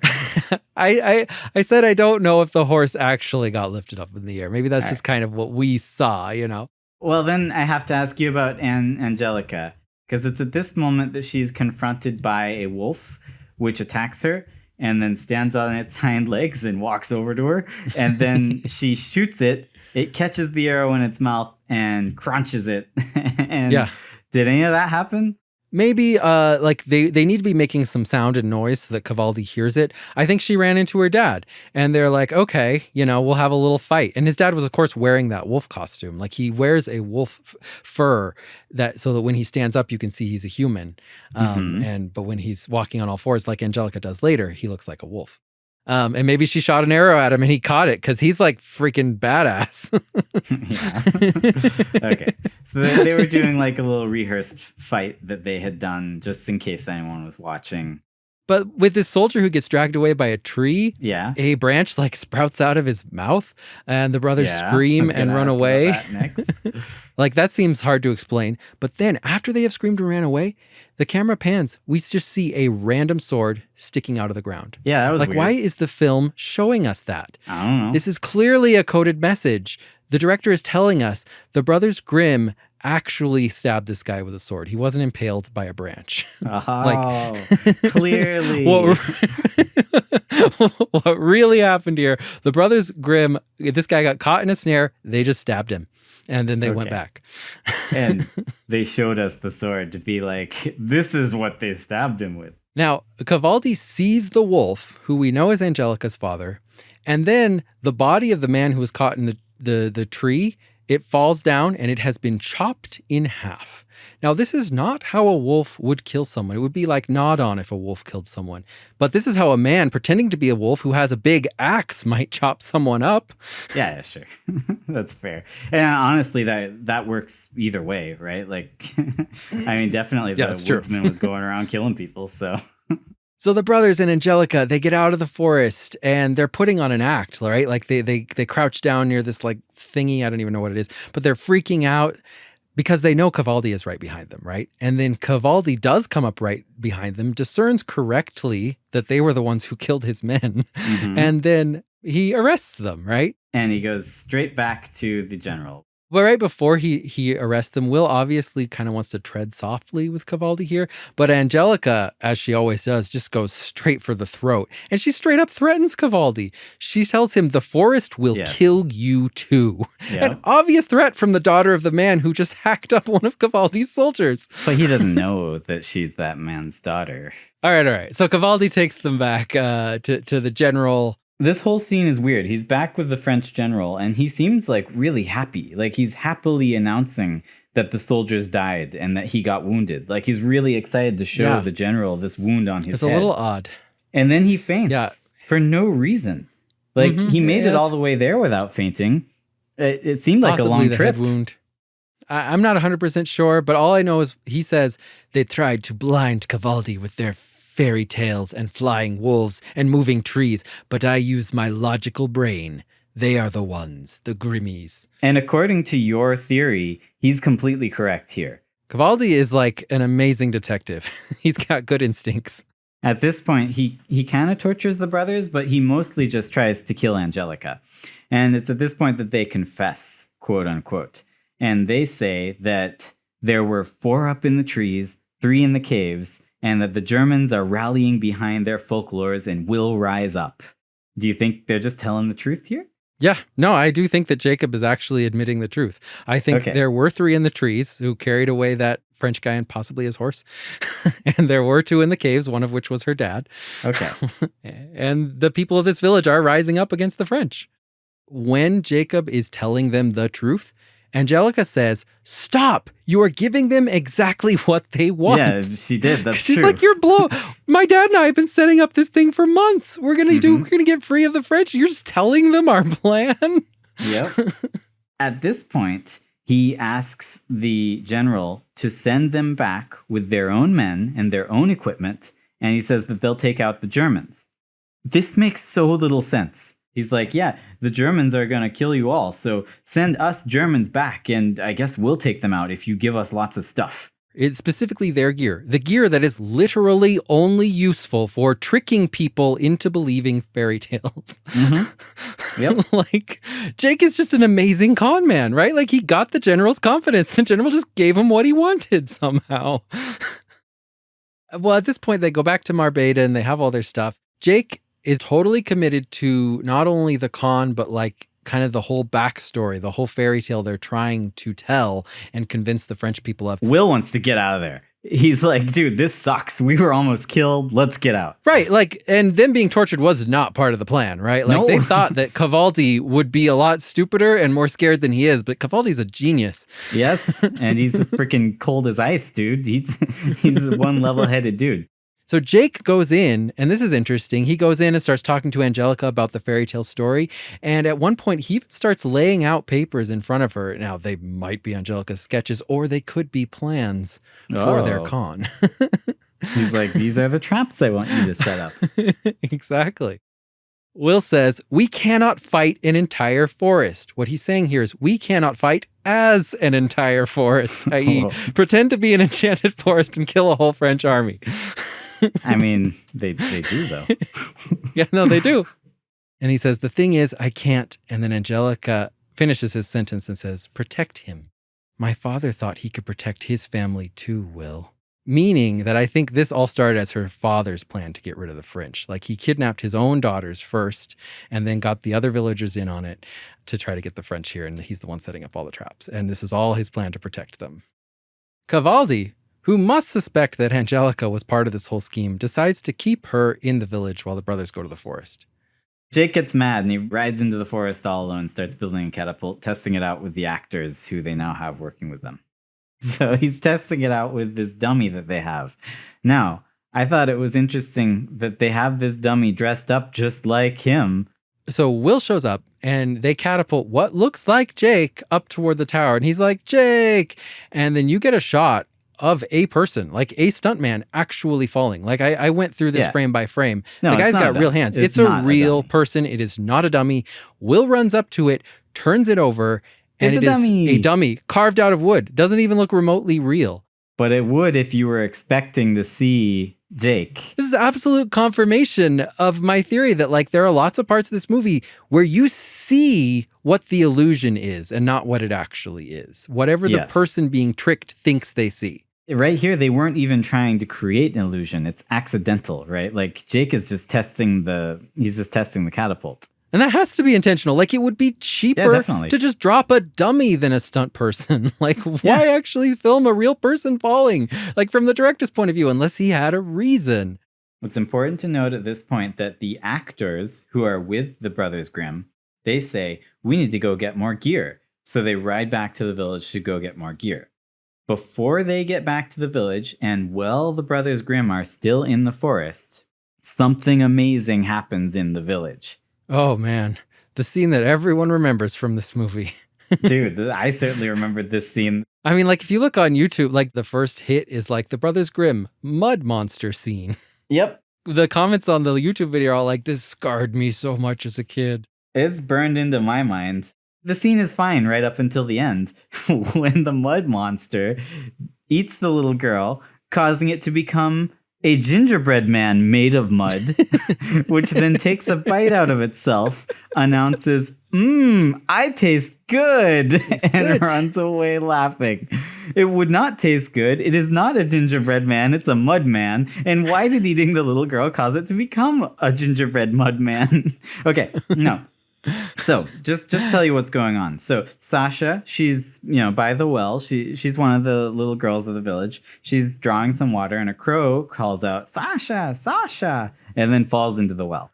I said I don't know if the horse actually got lifted up in the air. Maybe that's just kind of what we saw, you know? Well, then I have to ask you about Angelica, because it's at this moment that she's confronted by a wolf, which attacks her and then stands on its hind legs and walks over to her. And then she shoots it. It catches the arrow in its mouth and crunches it. And did any of that happen? Maybe like they need to be making some sound and noise so that Cavaldi hears it. I think she ran into her dad and they're like, okay, you know, we'll have a little fight. And his dad was, of course, wearing that wolf costume. Like he wears a wolf fur that so that when he stands up, you can see he's a human. But when he's walking on all fours, like Angelica does later, he looks like a wolf. And maybe she shot an arrow at him and he caught it because he's like freaking badass. Okay. So they were doing like a little rehearsed fight that they had done just in case anyone was watching. But with this soldier who gets dragged away by a tree, a branch like sprouts out of his mouth and the brothers scream and run away. That next. Like that seems hard to explain. But then after they have screamed and ran away, the camera pans. We just see a random sword sticking out of the ground. Yeah, that was like, weird. Why is the film showing us that? I don't know. This is clearly a coded message. The director is telling us the Brothers Grimm actually stabbed this guy with a sword. He wasn't impaled by a branch. Oh, clearly. What really happened here, the Brothers Grimm, this guy got caught in a snare. They just stabbed him. And then they went back. And they showed us the sword to be like, this is what they stabbed him with. Now, Cavaldi sees the wolf, who we know is Angelica's father, and then the body of the man who was caught in the tree, it falls down and it has been chopped in half. Now, this is not how a wolf would kill someone. It would be like gnawed on if a wolf killed someone. But this is how a man pretending to be a wolf who has a big axe might chop someone up. Yeah, sure. That's fair. And honestly, that works either way, right? Like, I mean, definitely the woodsman was going around killing people, so... So the brothers and Angelica, they get out of the forest and they're putting on an act, right? Like they crouch down near this like thingy. I don't even know what it is, but they're freaking out because they know Cavaldi is right behind them, right? And then Cavaldi does come up right behind them, discerns correctly that they were the ones who killed his men. And then he arrests them, right? And he goes straight back to the general. But right before he arrests them, Will obviously kind of wants to tread softly with Cavaldi here. But Angelica, as she always does, just goes straight for the throat. And she straight up threatens Cavaldi. She tells him, the forest will kill you too. Yeah. An obvious threat from the daughter of the man who just hacked up one of Cavaldi's soldiers. But he doesn't know that she's that man's daughter. All right. So Cavaldi takes them back to the general. This whole scene is weird. He's back with the French general, and he seems like really happy. Like he's happily announcing that the soldiers died and that he got wounded. Like he's really excited to show the general this wound on his head. It's a little odd. And then he faints for no reason. Like he made it all the way there without fainting. It seemed like a long trip. Head wound. I'm not 100% sure, but all I know is he says they tried to blind Cavaldi with their fairy tales and flying wolves and moving trees, but I use my logical brain. They are the ones, the Grimmies. And according to your theory, he's completely correct here. Cavaldi is like an amazing detective. He's got good instincts. At this point, he kind of tortures the brothers, but he mostly just tries to kill Angelica. And it's at this point that they confess, quote unquote. And they say that there were 4 up in the trees, 3 in the caves, and that the Germans are rallying behind their folklores and will rise up. Do you think they're just telling the truth here? Yeah, no, I do think that Jacob is actually admitting the truth. I think there were 3 in the trees who carried away that French guy and possibly his horse. And there were 2 in the caves, one of which was her dad. Okay. And the people of this village are rising up against the French. When Jacob is telling them the truth, Angelica says, stop, you are giving them exactly what they want. Yeah, she did. That's true. She's like, you're my dad and I have been setting up this thing for months. We're going to get free of the French. You're just telling them our plan. Yep. At this point, he asks the general to send them back with their own men and their own equipment. And he says that they'll take out the Germans. This makes so little sense. He's like, yeah, the Germans are going to kill you all. So send us Germans back. And I guess we'll take them out if you give us lots of stuff. It's specifically their gear. The gear that is literally only useful for tricking people into believing fairy tales. Mm-hmm. Yep. Like, Jake is just an amazing con man, right? Like, he got the general's confidence. The general just gave him what he wanted somehow. Well, at this point, they go back to Marbella and they have all their stuff. Jake is totally committed to not only the con, but like kind of the whole backstory, the whole fairy tale they're trying to tell and convince the French people of. Will wants to get out of there. He's like, dude, this sucks. We were almost killed. Let's get out. Right. Like, and them being tortured was not part of the plan, right? Like, They thought that Cavaldi would be a lot stupider and more scared than he is, but Cavaldi's a genius. Yes. And he's freaking cold as ice, dude. He's one level-headed dude. So Jake goes in, and this is interesting. He goes in and starts talking to Angelica about the fairy tale story. And at one point, he even starts laying out papers in front of her. Now, they might be Angelica's sketches, or they could be plans for their con. He's like, these are the traps I want you to set up. Exactly. Will says, we cannot fight an entire forest. What he's saying here is we cannot fight as an entire forest, i.e. pretend to be an enchanted forest and kill a whole French army. I mean, they do, though. Yeah, no, they do. And he says, the thing is, I can't. And then Angelica finishes his sentence and says, protect him. My father thought he could protect his family too, Will. Meaning that I think this all started as her father's plan to get rid of the French. Like, he kidnapped his own daughters first and then got the other villagers in on it to try to get the French here. And he's the one setting up all the traps. And this is all his plan to protect them. Cavaldi, who must suspect that Angelica was part of this whole scheme, decides to keep her in the village while the brothers go to the forest. Jake gets mad and he rides into the forest all alone, starts building a catapult, testing it out with the actors who they now have working with them. So he's testing it out with this dummy that they have. Now, I thought it was interesting that they have this dummy dressed up just like him. So Will shows up and they catapult what looks like Jake up toward the tower. And he's like, Jake! And then you get a shot of a person, like a stuntman, actually falling. Like, I went through this frame by frame. No, the guy's got real hands. It's a real person. It is not a dummy. Will runs up to it, turns it over, and it is a dummy carved out of wood. Doesn't even look remotely real. But it would if you were expecting to see Jake. This is absolute confirmation of my theory that, like, there are lots of parts of this movie where you see what the illusion is and not what it actually is. Whatever the person being tricked thinks they see. Right here, they weren't even trying to create an illusion. It's accidental, right? Like, Jake is just testing the catapult. And that has to be intentional. Like, it would be cheaper to just drop a dummy than a stunt person. Like, why actually film a real person falling? Like, from the director's point of view, unless he had a reason. What's important to note at this point that the actors who are with the Brothers Grimm, they say, we need to go get more gear. So they ride back to the village to go get more gear. Before they get back to the village, and while the Brothers Grimm are still in the forest, something amazing happens in the village. Oh, man. The scene that everyone remembers from this movie. Dude, I certainly remembered this scene. I mean, like, if you look on YouTube, like, the first hit is, like, the Brothers Grimm mud monster scene. Yep. The comments on the YouTube video are all like, this scarred me so much as a kid. It's burned into my mind. The scene is fine right up until the end, when the mud monster eats the little girl, causing it to become a gingerbread man made of mud, which then takes a bite out of itself, announces, I taste good, and runs away laughing. It would not taste good. It is not a gingerbread man. It's a mud man. And why did eating the little girl cause it to become a gingerbread mud man? Okay, no. So just tell you what's going on. So Sasha, she's, by the well. She's one of the little girls of the village. She's drawing some water and a crow calls out, Sasha, Sasha, and then falls into the well.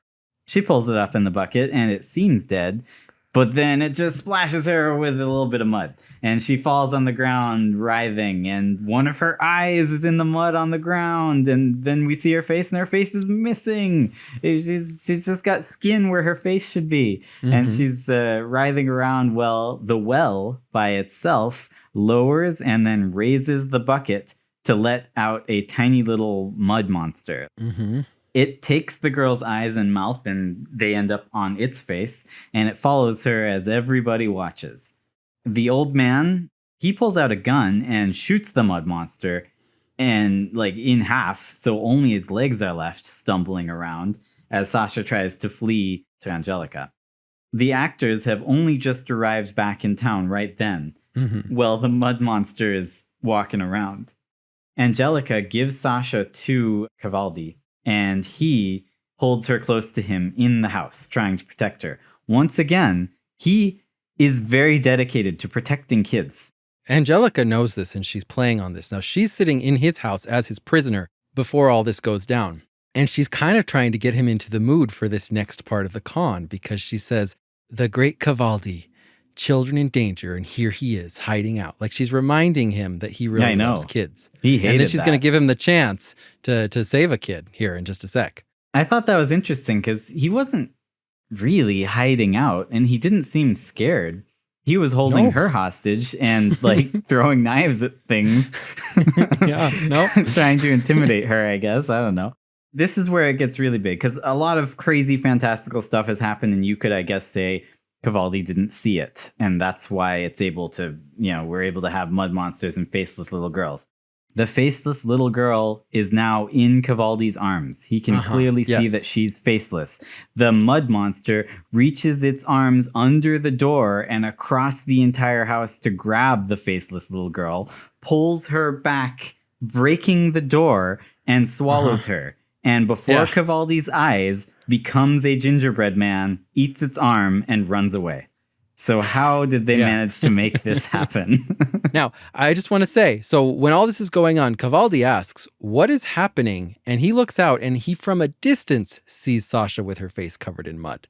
She pulls it up in the bucket and it seems dead, but then it just splashes her with a little bit of mud and she falls on the ground writhing and one of her eyes is in the mud on the ground and then we see her face and her face is missing. She's just got skin where her face should be. Mm-hmm. And she's writhing around. Well, the well by itself lowers and then raises the bucket to let out a tiny little mud monster. Mm-hmm. It takes the girl's eyes and mouth and they end up on its face, and it follows her as everybody watches. The old man, he pulls out a gun and shoots the mud monster and like in half, so only his legs are left stumbling around as Sasha tries to flee to Angelica. The actors have only just arrived back in town right then, while the mud monster is walking around. Angelica gives Sasha to Cavaldi, and he holds her close to him in the house, trying to protect her. Once again, he is very dedicated to protecting kids. Angelica knows this, and she's playing on this. Now, she's sitting in his house as his prisoner before all this goes down. And she's kind of trying to get him into the mood for this next part of the con, because she says, the great Cavaldi, children in danger, and here he is hiding out. Like, she's reminding him that he really loves kids. He hated And then she's that. going to give him the chance to save a kid here in just a sec. I thought that was interesting because he wasn't really hiding out, and he didn't seem scared. He was holding her hostage and like throwing knives at things. Trying to intimidate her, I guess. I don't know. This is where it gets really big because a lot of crazy, fantastical stuff has happened, and you could, I guess, say Cavaldi didn't see it. And that's why it's able to, we're able to have mud monsters and faceless little girls. The faceless little girl is now in Cavaldi's arms. He can clearly see that she's faceless. The mud monster reaches its arms under the door and across the entire house to grab the faceless little girl, pulls her back, breaking the door, and swallows her. And before Cavaldi's eyes, becomes a gingerbread man, eats its arm, and runs away. So how did they manage to make this happen? Now, I just want to say, so when all this is going on, Cavaldi asks, what is happening? And he looks out and he, from a distance, sees Sasha with her face covered in mud.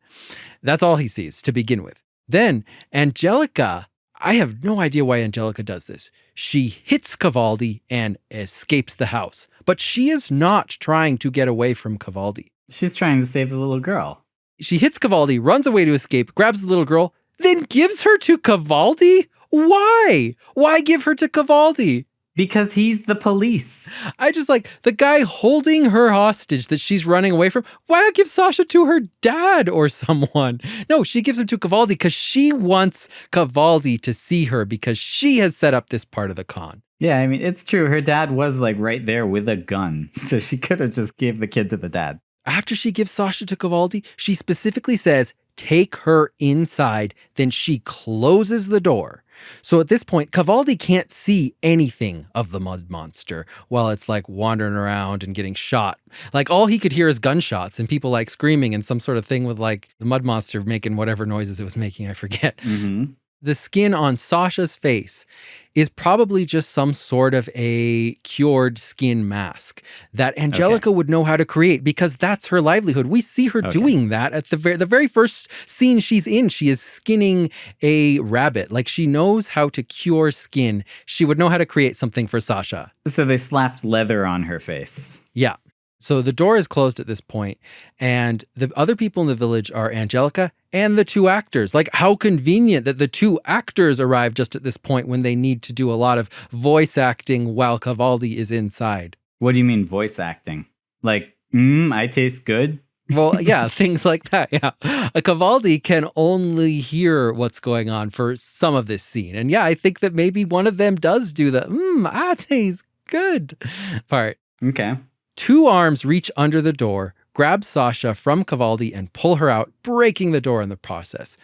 That's all he sees to begin with. Then Angelica, I have no idea why Angelica does this. She hits Cavaldi and escapes the house. But she is not trying to get away from Cavaldi. She's trying to save the little girl. She hits Cavaldi, runs away to escape, grabs the little girl, then gives her to Cavaldi? Why? Why give her to Cavaldi? Because he's the police. I just like the guy holding her hostage that she's running away from. Why not give Sasha to her dad or someone? No, she gives him to Cavaldi because she wants Cavaldi to see her because she has set up this part of the con. Yeah, I mean, it's true. Her dad was like right there with a gun. So she could have just gave the kid to the dad. After she gives Sasha to Cavaldi, she specifically says, take her inside. Then she closes the door. So at this point, Cavaldi can't see anything of the mud monster while it's like wandering around and getting shot. Like all he could hear is gunshots and people like screaming and some sort of thing with like the mud monster making whatever noises it was making. I forget. Mm-hmm. The skin on Sasha's face is probably just some sort of a cured skin mask that Angelica would know how to create because that's her livelihood. We see her doing that at the very first scene she's in. She is skinning a rabbit. Like she knows how to cure skin. She would know how to create something for Sasha. So they slapped leather on her face. Yeah. So the door is closed at this point, and the other people in the village are Angelica and the two actors. Like, how convenient that the two actors arrive just at this point when they need to do a lot of voice acting while Cavaldi is inside. What do you mean voice acting? Like, I taste good? Well, yeah, things like that, yeah. A Cavaldi can only hear what's going on for some of this scene. And yeah, I think that maybe one of them does do the, I taste good part. Okay. Two arms reach under the door, grab Sasha from Cavaldi, and pull her out, breaking the door in the process.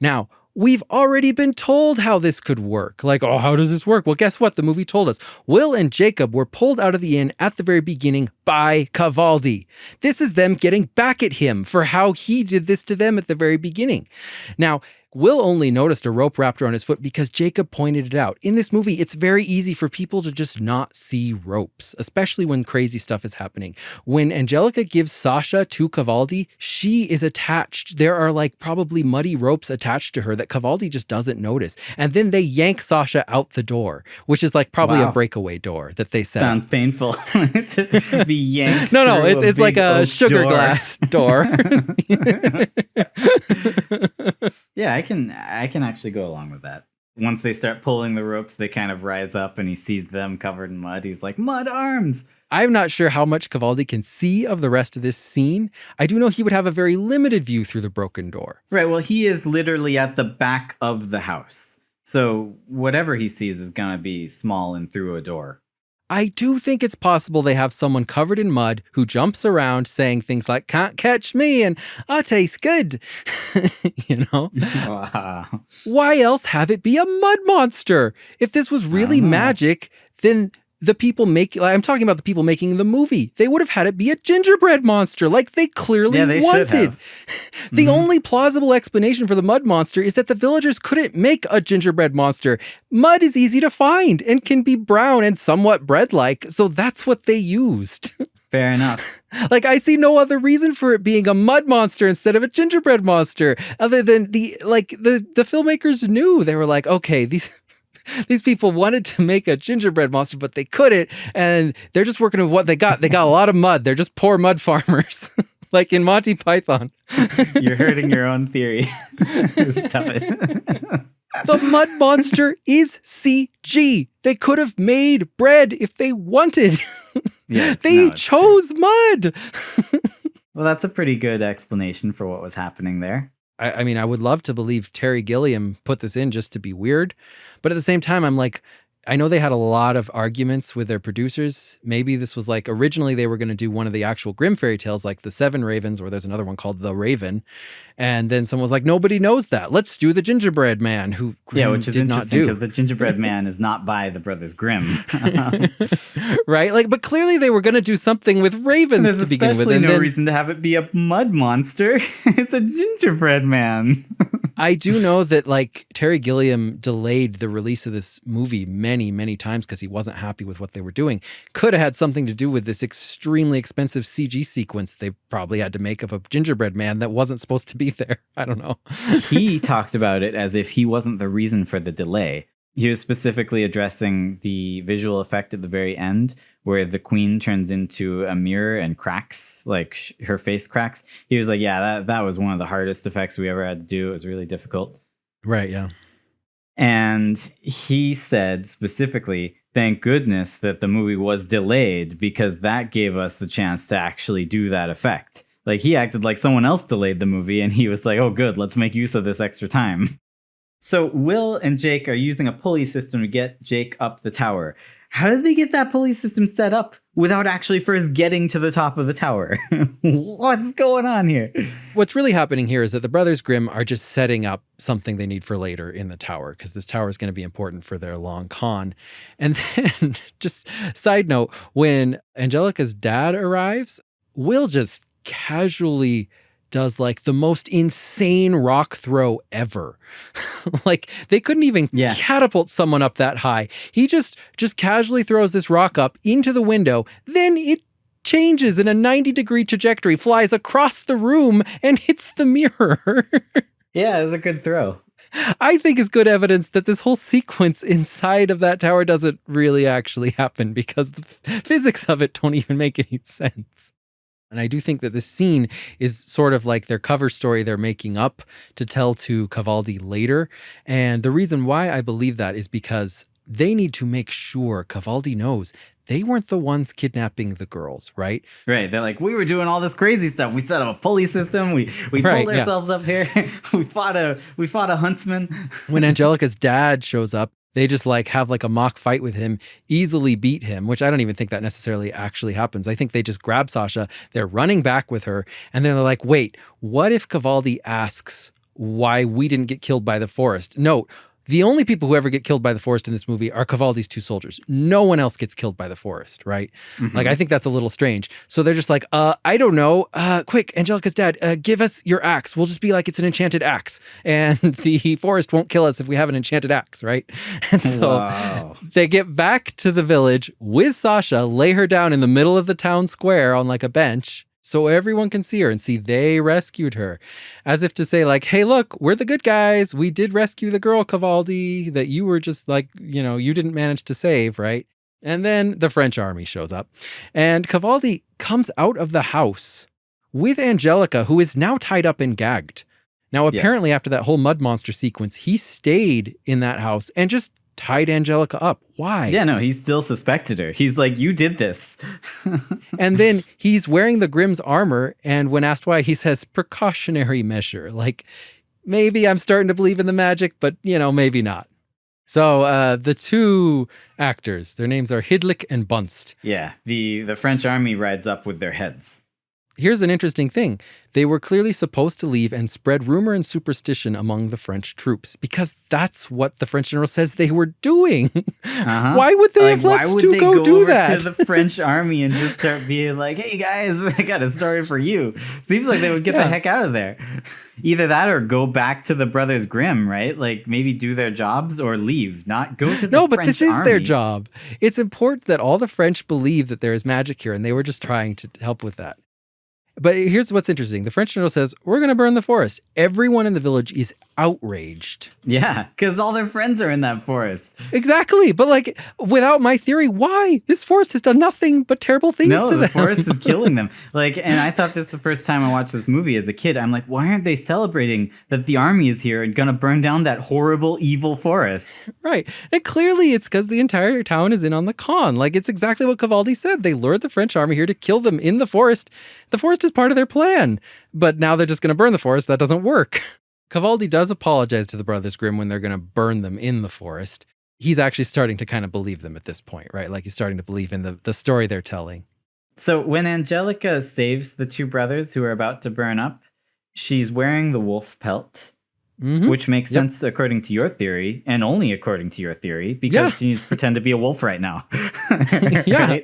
Now, we've already been told how this could work. Like, oh, how does this work? Well, guess what? The movie told us. Will and Jacob were pulled out of the inn at the very beginning by Cavaldi. This is them getting back at him for how he did this to them at the very beginning. Now, Will only noticed a rope wrapped around his foot because Jacob pointed it out. In this movie, it's very easy for people to just not see ropes, especially when crazy stuff is happening. When Angelica gives Sasha to Cavaldi, she is attached. There are like probably muddy ropes attached to her that Cavaldi just doesn't notice. And then they yank Sasha out the door, which is like probably a breakaway door that they set. Sounds painful to be yanked. No, it's like a sugar door. glass door. Yeah, I can actually go along with that. Once they start pulling the ropes, they kind of rise up and he sees them covered in mud. He's like, mud arms. I'm not sure how much Cavaldi can see of the rest of this scene. I do know he would have a very limited view through the broken door. Right, well, he is literally at the back of the house. So whatever he sees is going to be small and through a door. I do think it's possible they have someone covered in mud who jumps around saying things like, "Can't catch me," and "I taste good." You know? Wow. Why else have it be a mud monster? If this was really magic, then the people I'm talking about the people making the movie. They would have had it be a gingerbread monster, like they clearly wanted. Should have. The only plausible explanation for the mud monster is that the villagers couldn't make a gingerbread monster. Mud is easy to find and can be brown and somewhat bread-like, so that's what they used. Fair enough. Like, I see no other reason for it being a mud monster instead of a gingerbread monster, other than the filmmakers knew. They were like, okay, these people wanted to make a gingerbread monster, but they couldn't, and they're just working with what they got. They got a lot of mud. They're just poor mud farmers, like in Monty Python. You're hurting your own theory. Stop it. The mud monster is CG. They could have made bread if they wanted. Yeah, they chose mud. Well, that's a pretty good explanation for what was happening there. I mean, I would love to believe Terry Gilliam put this in just to be weird. But at the same time, I'm like, I know they had a lot of arguments with their producers. Maybe this was like, originally they were going to do one of the actual Grimm fairy tales, like the Seven Ravens, or there's another one called The Raven. And then someone was like, nobody knows that. Let's do the gingerbread man, who Grimm which is did not interesting do. because the gingerbread man is not by the Brothers Grimm. Right? Like, but clearly they were going to do something with ravens There's to begin with. especially no reason to have it be a mud monster. It's a gingerbread man. I do know that like Terry Gilliam delayed the release of this movie many, many times because he wasn't happy with what they were doing. Could have had something to do with this extremely expensive CG sequence they probably had to make of a gingerbread man that wasn't supposed to be there. I don't know. He talked about it as if he wasn't the reason for the delay. He was specifically addressing the visual effect at the very end where the queen turns into a mirror and cracks, like her face cracks. He was like, yeah, that was one of the hardest effects we ever had to do. It was really difficult. Right, yeah. And he said specifically, thank goodness that the movie was delayed because that gave us the chance to actually do that effect. Like, he acted like someone else delayed the movie and he was like, oh, good, let's make use of this extra time. So Will and Jake are using a pulley system to get Jake up the tower. How did they get that pulley system set up without actually first getting to the top of the tower? What's going on here? What's really happening here is that the Brothers Grimm are just setting up something they need for later in the tower, because this tower is going to be important for their long con. And then, just side note, when Angelica's dad arrives, Will just casually does like the most insane rock throw ever. Like, they couldn't even catapult someone up that high. He just casually throws this rock up into the window. Then it changes in a 90-degree trajectory, flies across the room and hits the mirror. Yeah, it was a good throw. I think is good evidence that this whole sequence inside of that tower doesn't really actually happen, because the physics of it don't even make any sense. And I do think that this scene is sort of like their cover story they're making up to tell to Cavaldi later. And the reason why I believe that is because they need to make sure Cavaldi knows they weren't the ones kidnapping the girls, right? Right. They're like, we were doing all this crazy stuff. We set up a pulley system. We pulled ourselves up here. we fought a huntsman. When Angelica's dad shows up, they just like have like a mock fight with him, easily beat him, which I don't even think that necessarily actually happens. I think they just grab Sasha, they're running back with her, and then they're like, wait, what if Cavaldi asks why we didn't get killed by the forest? No, the only people who ever get killed by the forest in this movie are Cavaldi's two soldiers. No one else gets killed by the forest, right? Mm-hmm. Like, I think that's a little strange. So they're just like, I don't know. Quick, Angelica's dad, give us your axe. We'll just be like, it's an enchanted axe. And the forest won't kill us if we have an enchanted axe, right? And so they get back to the village with Sasha, lay her down in the middle of the town square on like a bench, so everyone can see her and see they rescued her. As if to say like, hey, look, we're the good guys. We did rescue the girl, Cavaldi, that you were just like, you didn't manage to save, right? And then the French army shows up. And Cavaldi comes out of the house with Angelica, who is now tied up and gagged. Now, apparently after that whole mud monster sequence, he stayed in that house and just tied Angelica up. Why? Yeah, no, he still suspected her. He's like, you did this. And then he's wearing the Grimm's armor, and when asked why, he says, precautionary measure. Like, maybe I'm starting to believe in the magic, but, maybe not. So the two actors, their names are Hidlik and Bunst. Yeah, the French army rides up with their heads. Here's an interesting thing. They were clearly supposed to leave and spread rumor and superstition among the French troops because that's what the French general says they were doing. Uh-huh. Why would they have left to go do that? Why would they go over to the French army and just start being like, hey guys, I got a story for you? Seems like they would get the heck out of there. Either that or go back to the Brothers Grimm, right? Like maybe do their jobs or leave, not go to the No, but French this is army. their job. It's important that all the French believe that there is magic here, and they were just trying to help with that. But here's what's interesting. The French general says, we're going to burn the forest. Everyone in the village is outraged. Yeah, because all their friends are in that forest. Exactly. But without my theory, why? This forest has done nothing but terrible things to them. No, the forest is killing them. And I thought this the first time I watched this movie as a kid. I'm like, why aren't they celebrating that the army is here and going to burn down that horrible, evil forest? Right. And clearly it's because the entire town is in on the con. It's exactly what Cavaldi said. They lured the French army here to kill them in the forest. The forest is part of their plan. But now they're just going to burn the forest. That doesn't work. Cavaldi does apologize to the Brothers Grimm when they're going to burn them in the forest. He's actually starting to kind of believe them at this point, right? He's starting to believe in the story they're telling. So when Angelica saves the two brothers who are about to burn up, she's wearing the wolf pelt, which makes sense according to your theory, and only according to your theory, because she needs to pretend to be a wolf right now. Yeah.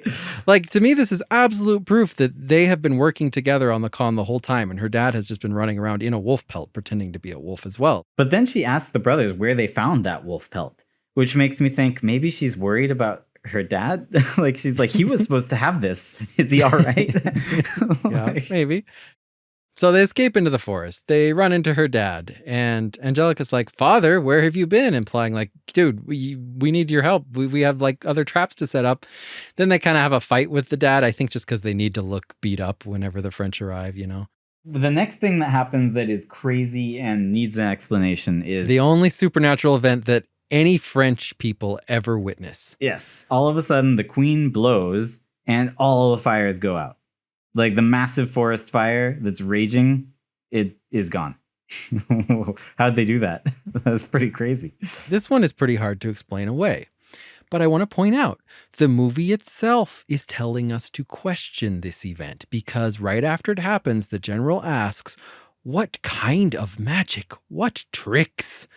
Right? To me, this is absolute proof that they have been working together on the con the whole time, and her dad has just been running around in a wolf pelt, pretending to be a wolf as well. But then she asks the brothers where they found that wolf pelt, which makes me think maybe she's worried about her dad. She's like, he was supposed to have this. Is he all right? Yeah, maybe. So they escape into the forest. They run into her dad, and Angelica's like, Father, where have you been? Implying dude, we need your help. We have other traps to set up. Then they kind of have a fight with the dad, I think just because they need to look beat up whenever the French arrive, The next thing that happens that is crazy and needs an explanation is the only supernatural event that any French people ever witness. Yes. All of a sudden, the queen blows and all the fires go out. The massive forest fire that's raging, it is gone. How'd they do that? That's pretty crazy. This one is pretty hard to explain away. But I want to point out, the movie itself is telling us to question this event because right after it happens, the general asks, what kind of magic? What tricks?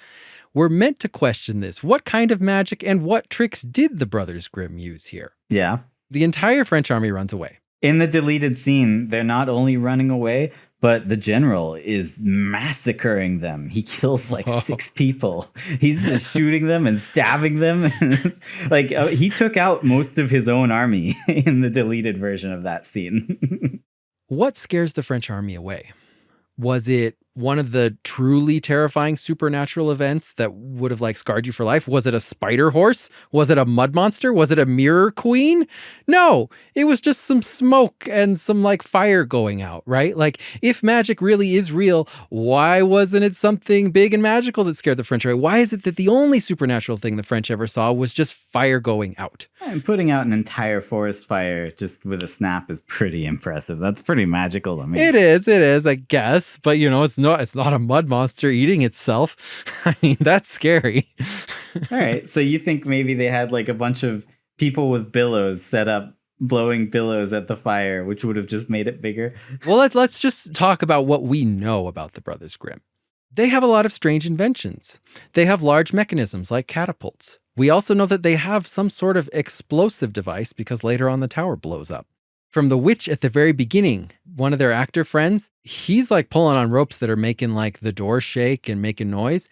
We're meant to question this. What kind of magic and what tricks did the Brothers Grimm use here? Yeah. The entire French army runs away. In the deleted scene, they're not only running away, but the general is massacring them. He kills 6 people. He's just shooting them and stabbing them. He took out most of his own army in the deleted version of that scene. What scares the French army away? Was it one of the truly terrifying supernatural events that would have scarred you for life? Was it a spider horse? Was it a mud monster? Was it a mirror queen? No, it was just some smoke and some fire going out, right? If magic really is real, why wasn't it something big and magical that scared the French away? Why is it that the only supernatural thing the French ever saw was just fire going out? And putting out an entire forest fire just with a snap is pretty impressive. That's pretty magical to me. It is, I guess. But, it's not a mud monster eating itself. I mean, that's scary. All right. So you think maybe they had a bunch of people with billows set up, blowing billows at the fire, which would have just made it bigger? Well, let's just talk about what we know about the Brothers Grimm. They have a lot of strange inventions. They have large mechanisms like catapults. We also know that they have some sort of explosive device because later on the tower blows up. From the witch at the very beginning, one of their actor friends, he's pulling on ropes that are making the door shake and making noise.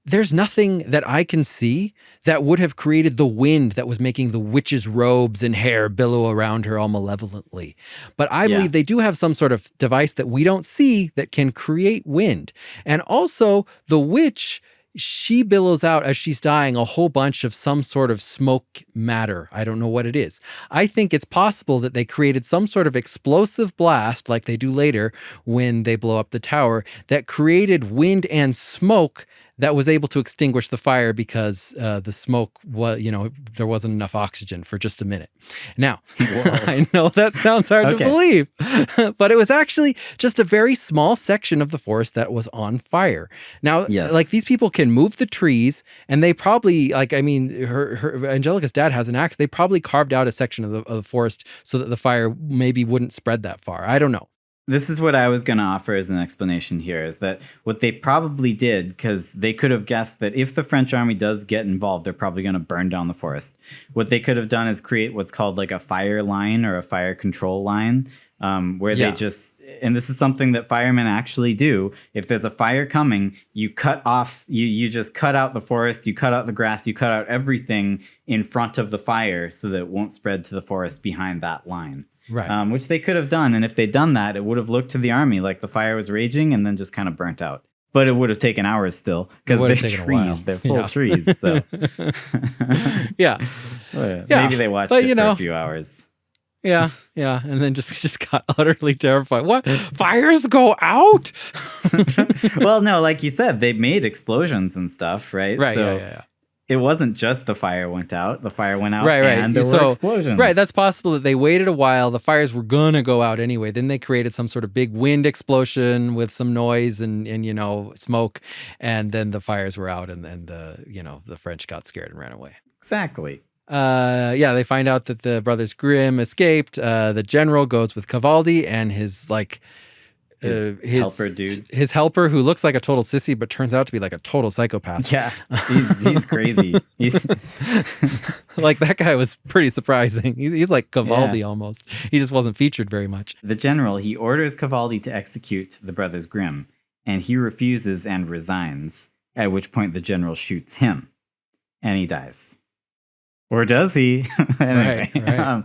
There's nothing that I can see that would have created the wind that was making the witch's robes and hair billow around her all malevolently. But I believe they do have some sort of device that we don't see that can create wind. And also the witch, she billows out as she's dying a whole bunch of some sort of smoke matter. I don't know what it is. I think it's possible that they created some sort of explosive blast like they do later when they blow up the tower that created wind and smoke that was able to extinguish the fire because the smoke was, there wasn't enough oxygen for just a minute. Now, I know that sounds hard to believe, but it was actually just a very small section of the forest that was on fire. Now, like, these people can move the trees, and they probably, like, I mean, her Angelica's dad has an axe. They probably carved out a section of the forest so that the fire maybe wouldn't spread that far. I don't know. This is what I was going to offer as an explanation here, is that what they probably did, because they could have guessed that if the French army does get involved, they're probably going to burn down the forest. What they could have done is create what's called like a fire line or a fire control line, where they just, and this is something that firemen actually do. If there's a fire coming, you cut off, you just cut out the forest, you cut out the grass, you cut out everything in front of the fire so that it won't spread to the forest behind that line. Right. Which they could have done. And if they'd done that, it would have looked to the army like the fire was raging and then just kind of burnt out. But it would have taken hours still, because they're trees. They're full trees. So. Yeah. Maybe they watched it for a few hours. Yeah. And then just got utterly terrified. What? Fires go out? Well, no, like you said, they made explosions and stuff, right? Right, so yeah. It wasn't just the fire went out. The fire went out, right. And there were explosions. Right, that's possible that they waited a while. The fires were going to go out anyway. Then they created some sort of big wind explosion with some noise and smoke. And then the fires were out, and then the French got scared and ran away. Exactly. They find out that the Brothers Grimm escaped. The general goes with Cavaldi and his helper dude. His helper, who looks like a total sissy, but turns out to be like a total psychopath. Yeah, he's crazy. Like, that guy was pretty surprising. He's like Cavaldi almost. He just wasn't featured very much. The general, he orders Cavaldi to execute the Brothers Grimm, and he refuses and resigns, at which point the general shoots him, and he dies. Or does he? Anyway, right.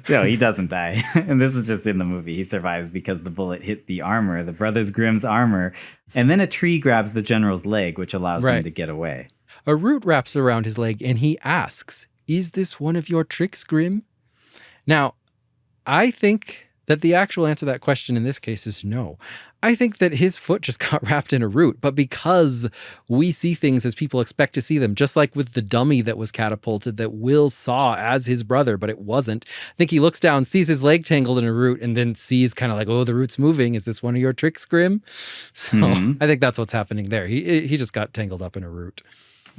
No, he doesn't die. And this is just in the movie. He survives because the bullet hit the armor, the Brothers Grimm's armor. And then a tree grabs the general's leg, which allows them to get away. A root wraps around his leg, and he asks, "Is this one of your tricks, Grimm?" Now, I think that the actual answer to that question in this case is no. I think that his foot just got wrapped in a root, but because we see things as people expect to see them, just like with the dummy that was catapulted that Will saw as his brother, but it wasn't. I think he looks down, sees his leg tangled in a root, and then sees kind of like, oh, the root's moving. Is this one of your tricks, Grimm? So I think that's what's happening there. He just got tangled up in a root.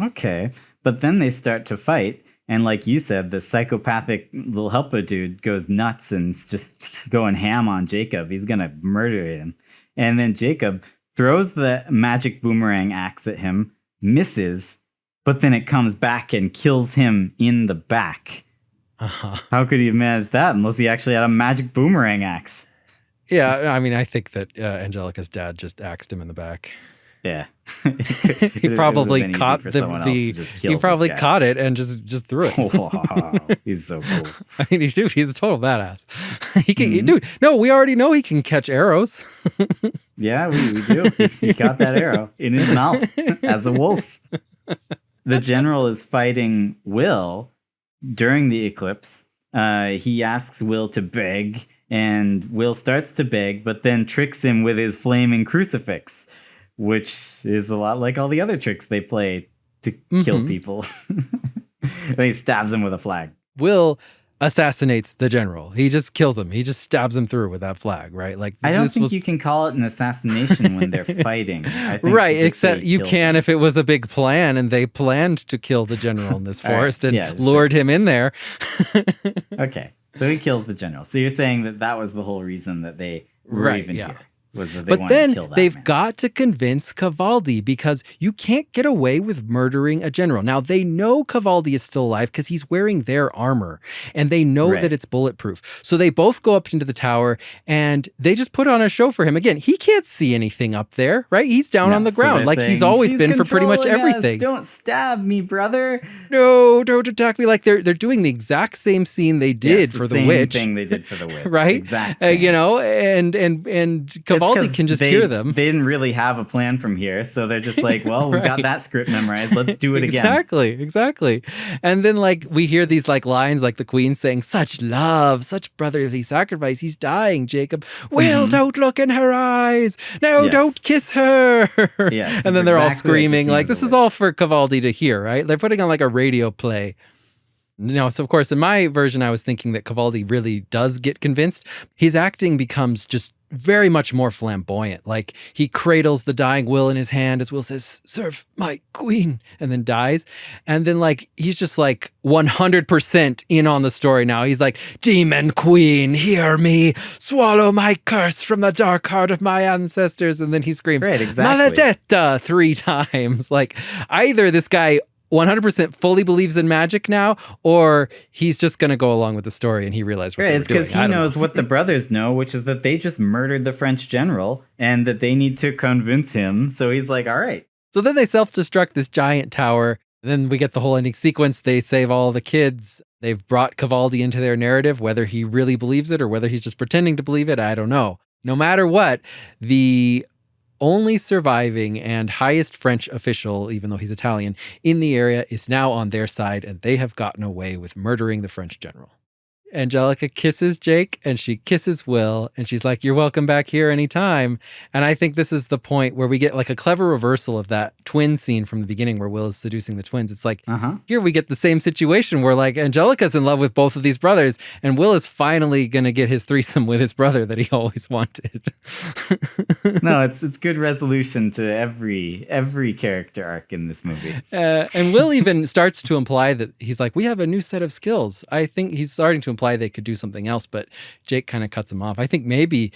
Okay. But then they start to fight. And like you said, the psychopathic little helper dude goes nuts and is just going ham on Jacob. He's going to murder him. And then Jacob throws the magic boomerang axe at him, misses, but then it comes back and kills him in the back. How could he have managed that unless he actually had a magic boomerang axe? Yeah, I mean, I think that Angelica's dad just axed him in the back. Yeah. He probably caught he probably caught it and just threw it. Wow, he's so cool. I mean, he's a total badass. He can, dude. No, we already know he can catch arrows. Yeah, we do. He got that arrow in his mouth as a wolf. The general is fighting Will during the eclipse. He asks Will to beg, and Will starts to beg, but then tricks him with his flaming crucifix, which is a lot like all the other tricks they play to kill people. And he stabs him with a flag. Will assassinates the general. He just kills him. He just stabs him through with that flag, right? Like, I don't think you can call it an assassination when they're fighting. I think except you can if it was a big plan and they planned to kill the general in this forest and lured him in there. Okay, so he kills the general. So you're saying that was the whole reason that they were even here. But then they've got to convince Cavaldi, because you can't get away with murdering a general. Now, they know Cavaldi is still alive because he's wearing their armor, and they know that it's bulletproof. So they both go up into the tower, and they just put on a show for him. Again, he can't see anything up there, right? He's down on the ground, like he's always been for pretty much everything. Don't stab me, brother. No, don't attack me. Like, they're doing the exact same scene they did for the witch. Same thing they did for the witch. Right? Exactly. And Cavaldi can just hear them. They didn't really have a plan from here, so they're just like, well, we've got that script memorized. Let's do it again. Exactly. And then like we hear these like lines like the Queen saying, "Such love, such brotherly sacrifice. He's dying, Jacob. Will, don't look in her eyes. No, don't kiss her." Yes, and then they're all screaming like this is all for Cavaldi to hear, right? They're putting on like a radio play. No, so of course, in my version, I was thinking that Cavaldi really does get convinced. His acting becomes just very much more flamboyant. Like he cradles the dying Will in his hand as Will says, "Serve my queen," and then dies. And then like, he's just like 100% in on the story now. He's like, "Demon queen, hear me, swallow my curse from the dark heart of my ancestors." And then he screams, "Maledetta," 3 times. Like either this guy 100% fully believes in magic now, or he's just going to go along with the story and he realized what they were doing. It's because he knows what the brothers know, which is that they just murdered the French general and that they need to convince him. So he's like, all right. So then they self-destruct this giant tower. Then we get the whole ending sequence. They save all the kids. They've brought Cavaldi into their narrative. Whether he really believes it or whether he's just pretending to believe it, I don't know. No matter what, the only surviving and highest French official, even though he's Italian, in the area is now on their side, and they have gotten away with murdering the French general. Angelica kisses Jake and she kisses Will and she's like, "You're welcome back here anytime." And I think this is the point where we get like a clever reversal of that twin scene from the beginning where Will is seducing the twins. It's like, here we get the same situation where like Angelica's in love with both of these brothers and Will is finally going to get his threesome with his brother that he always wanted. No, it's good resolution to every character arc in this movie. And Will even starts to imply that he's like, "We have a new set of skills." I think he's starting to imply they could do something else, but Jake kind of cuts him off. I think maybe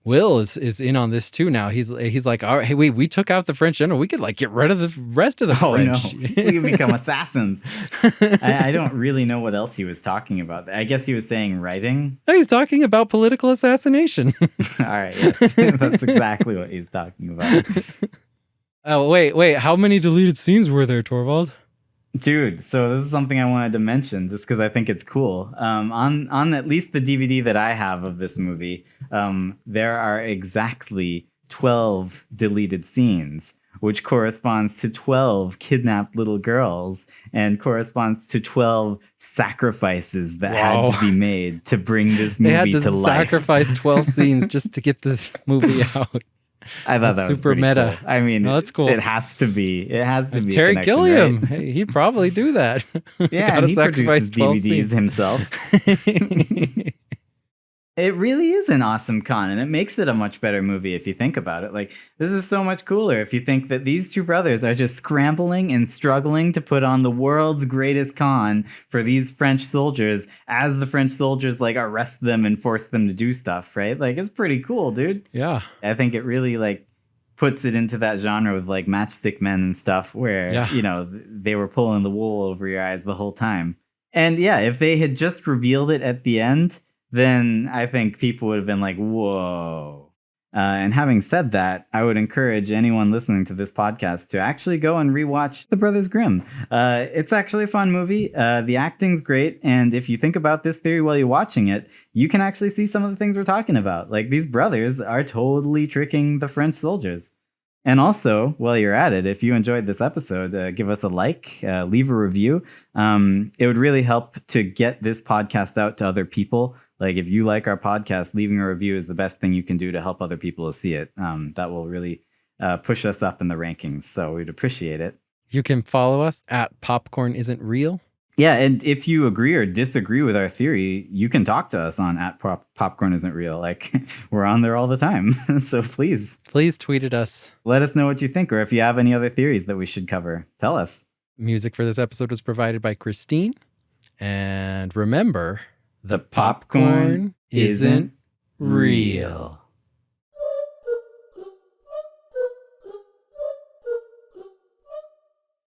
Will is in on this too now. He's like, "All right, hey, we took out the French general. We could like get rid of the rest of the French. No. We could become assassins." I don't really know what else he was talking about. I guess he was saying writing. No, he's talking about political assassination. All right, yes. That's exactly what he's talking about. Oh, wait. How many deleted scenes were there, Torvald? Dude, so this is something I wanted to mention just because I think it's cool. On at least the DVD that I have of this movie, there are exactly 12 deleted scenes, which corresponds to 12 kidnapped little girls and corresponds to 12 sacrifices that had to be made to bring this movie to life. They had to sacrifice 12 scenes just to get the movie out. I thought that was super meta. Cool. I mean, that's cool. It has to be. It has to be. Terry Gilliam. Right? Hey, he'd probably do that. Yeah, and he produces DVDs himself. It really is an awesome con, and it makes it a much better movie if you think about it. Like, this is so much cooler if you think that these two brothers are just scrambling and struggling to put on the world's greatest con for these French soldiers as the French soldiers like arrest them and force them to do stuff, right? Like, it's pretty cool, dude. Yeah. I think it really like puts it into that genre with like Matchstick Men and stuff where, you know, they were pulling the wool over your eyes the whole time. And yeah, if they had just revealed it at the end, then I think people would have been like, whoa. And having said that, I would encourage anyone listening to this podcast to actually go and rewatch The Brothers Grimm. It's actually a fun movie. The acting's great. And if you think about this theory while you're watching it, you can actually see some of the things we're talking about. Like, these brothers are totally tricking the French soldiers. And also, while you're at it, if you enjoyed this episode, give us a like, leave a review. It would really help to get this podcast out to other people. Like, if you like our podcast, leaving a review is the best thing you can do to help other people to see it. That will really push us up in the rankings. So we'd appreciate it. You can follow us at Popcorn Isn't Real. Yeah, and if you agree or disagree with our theory, you can talk to us on at Popcorn Isn't Real. Like, we're on there all the time. So please tweet at us. Let us know what you think, or if you have any other theories that we should cover, tell us. Music for this episode was provided by Christine. And remember, the popcorn isn't real.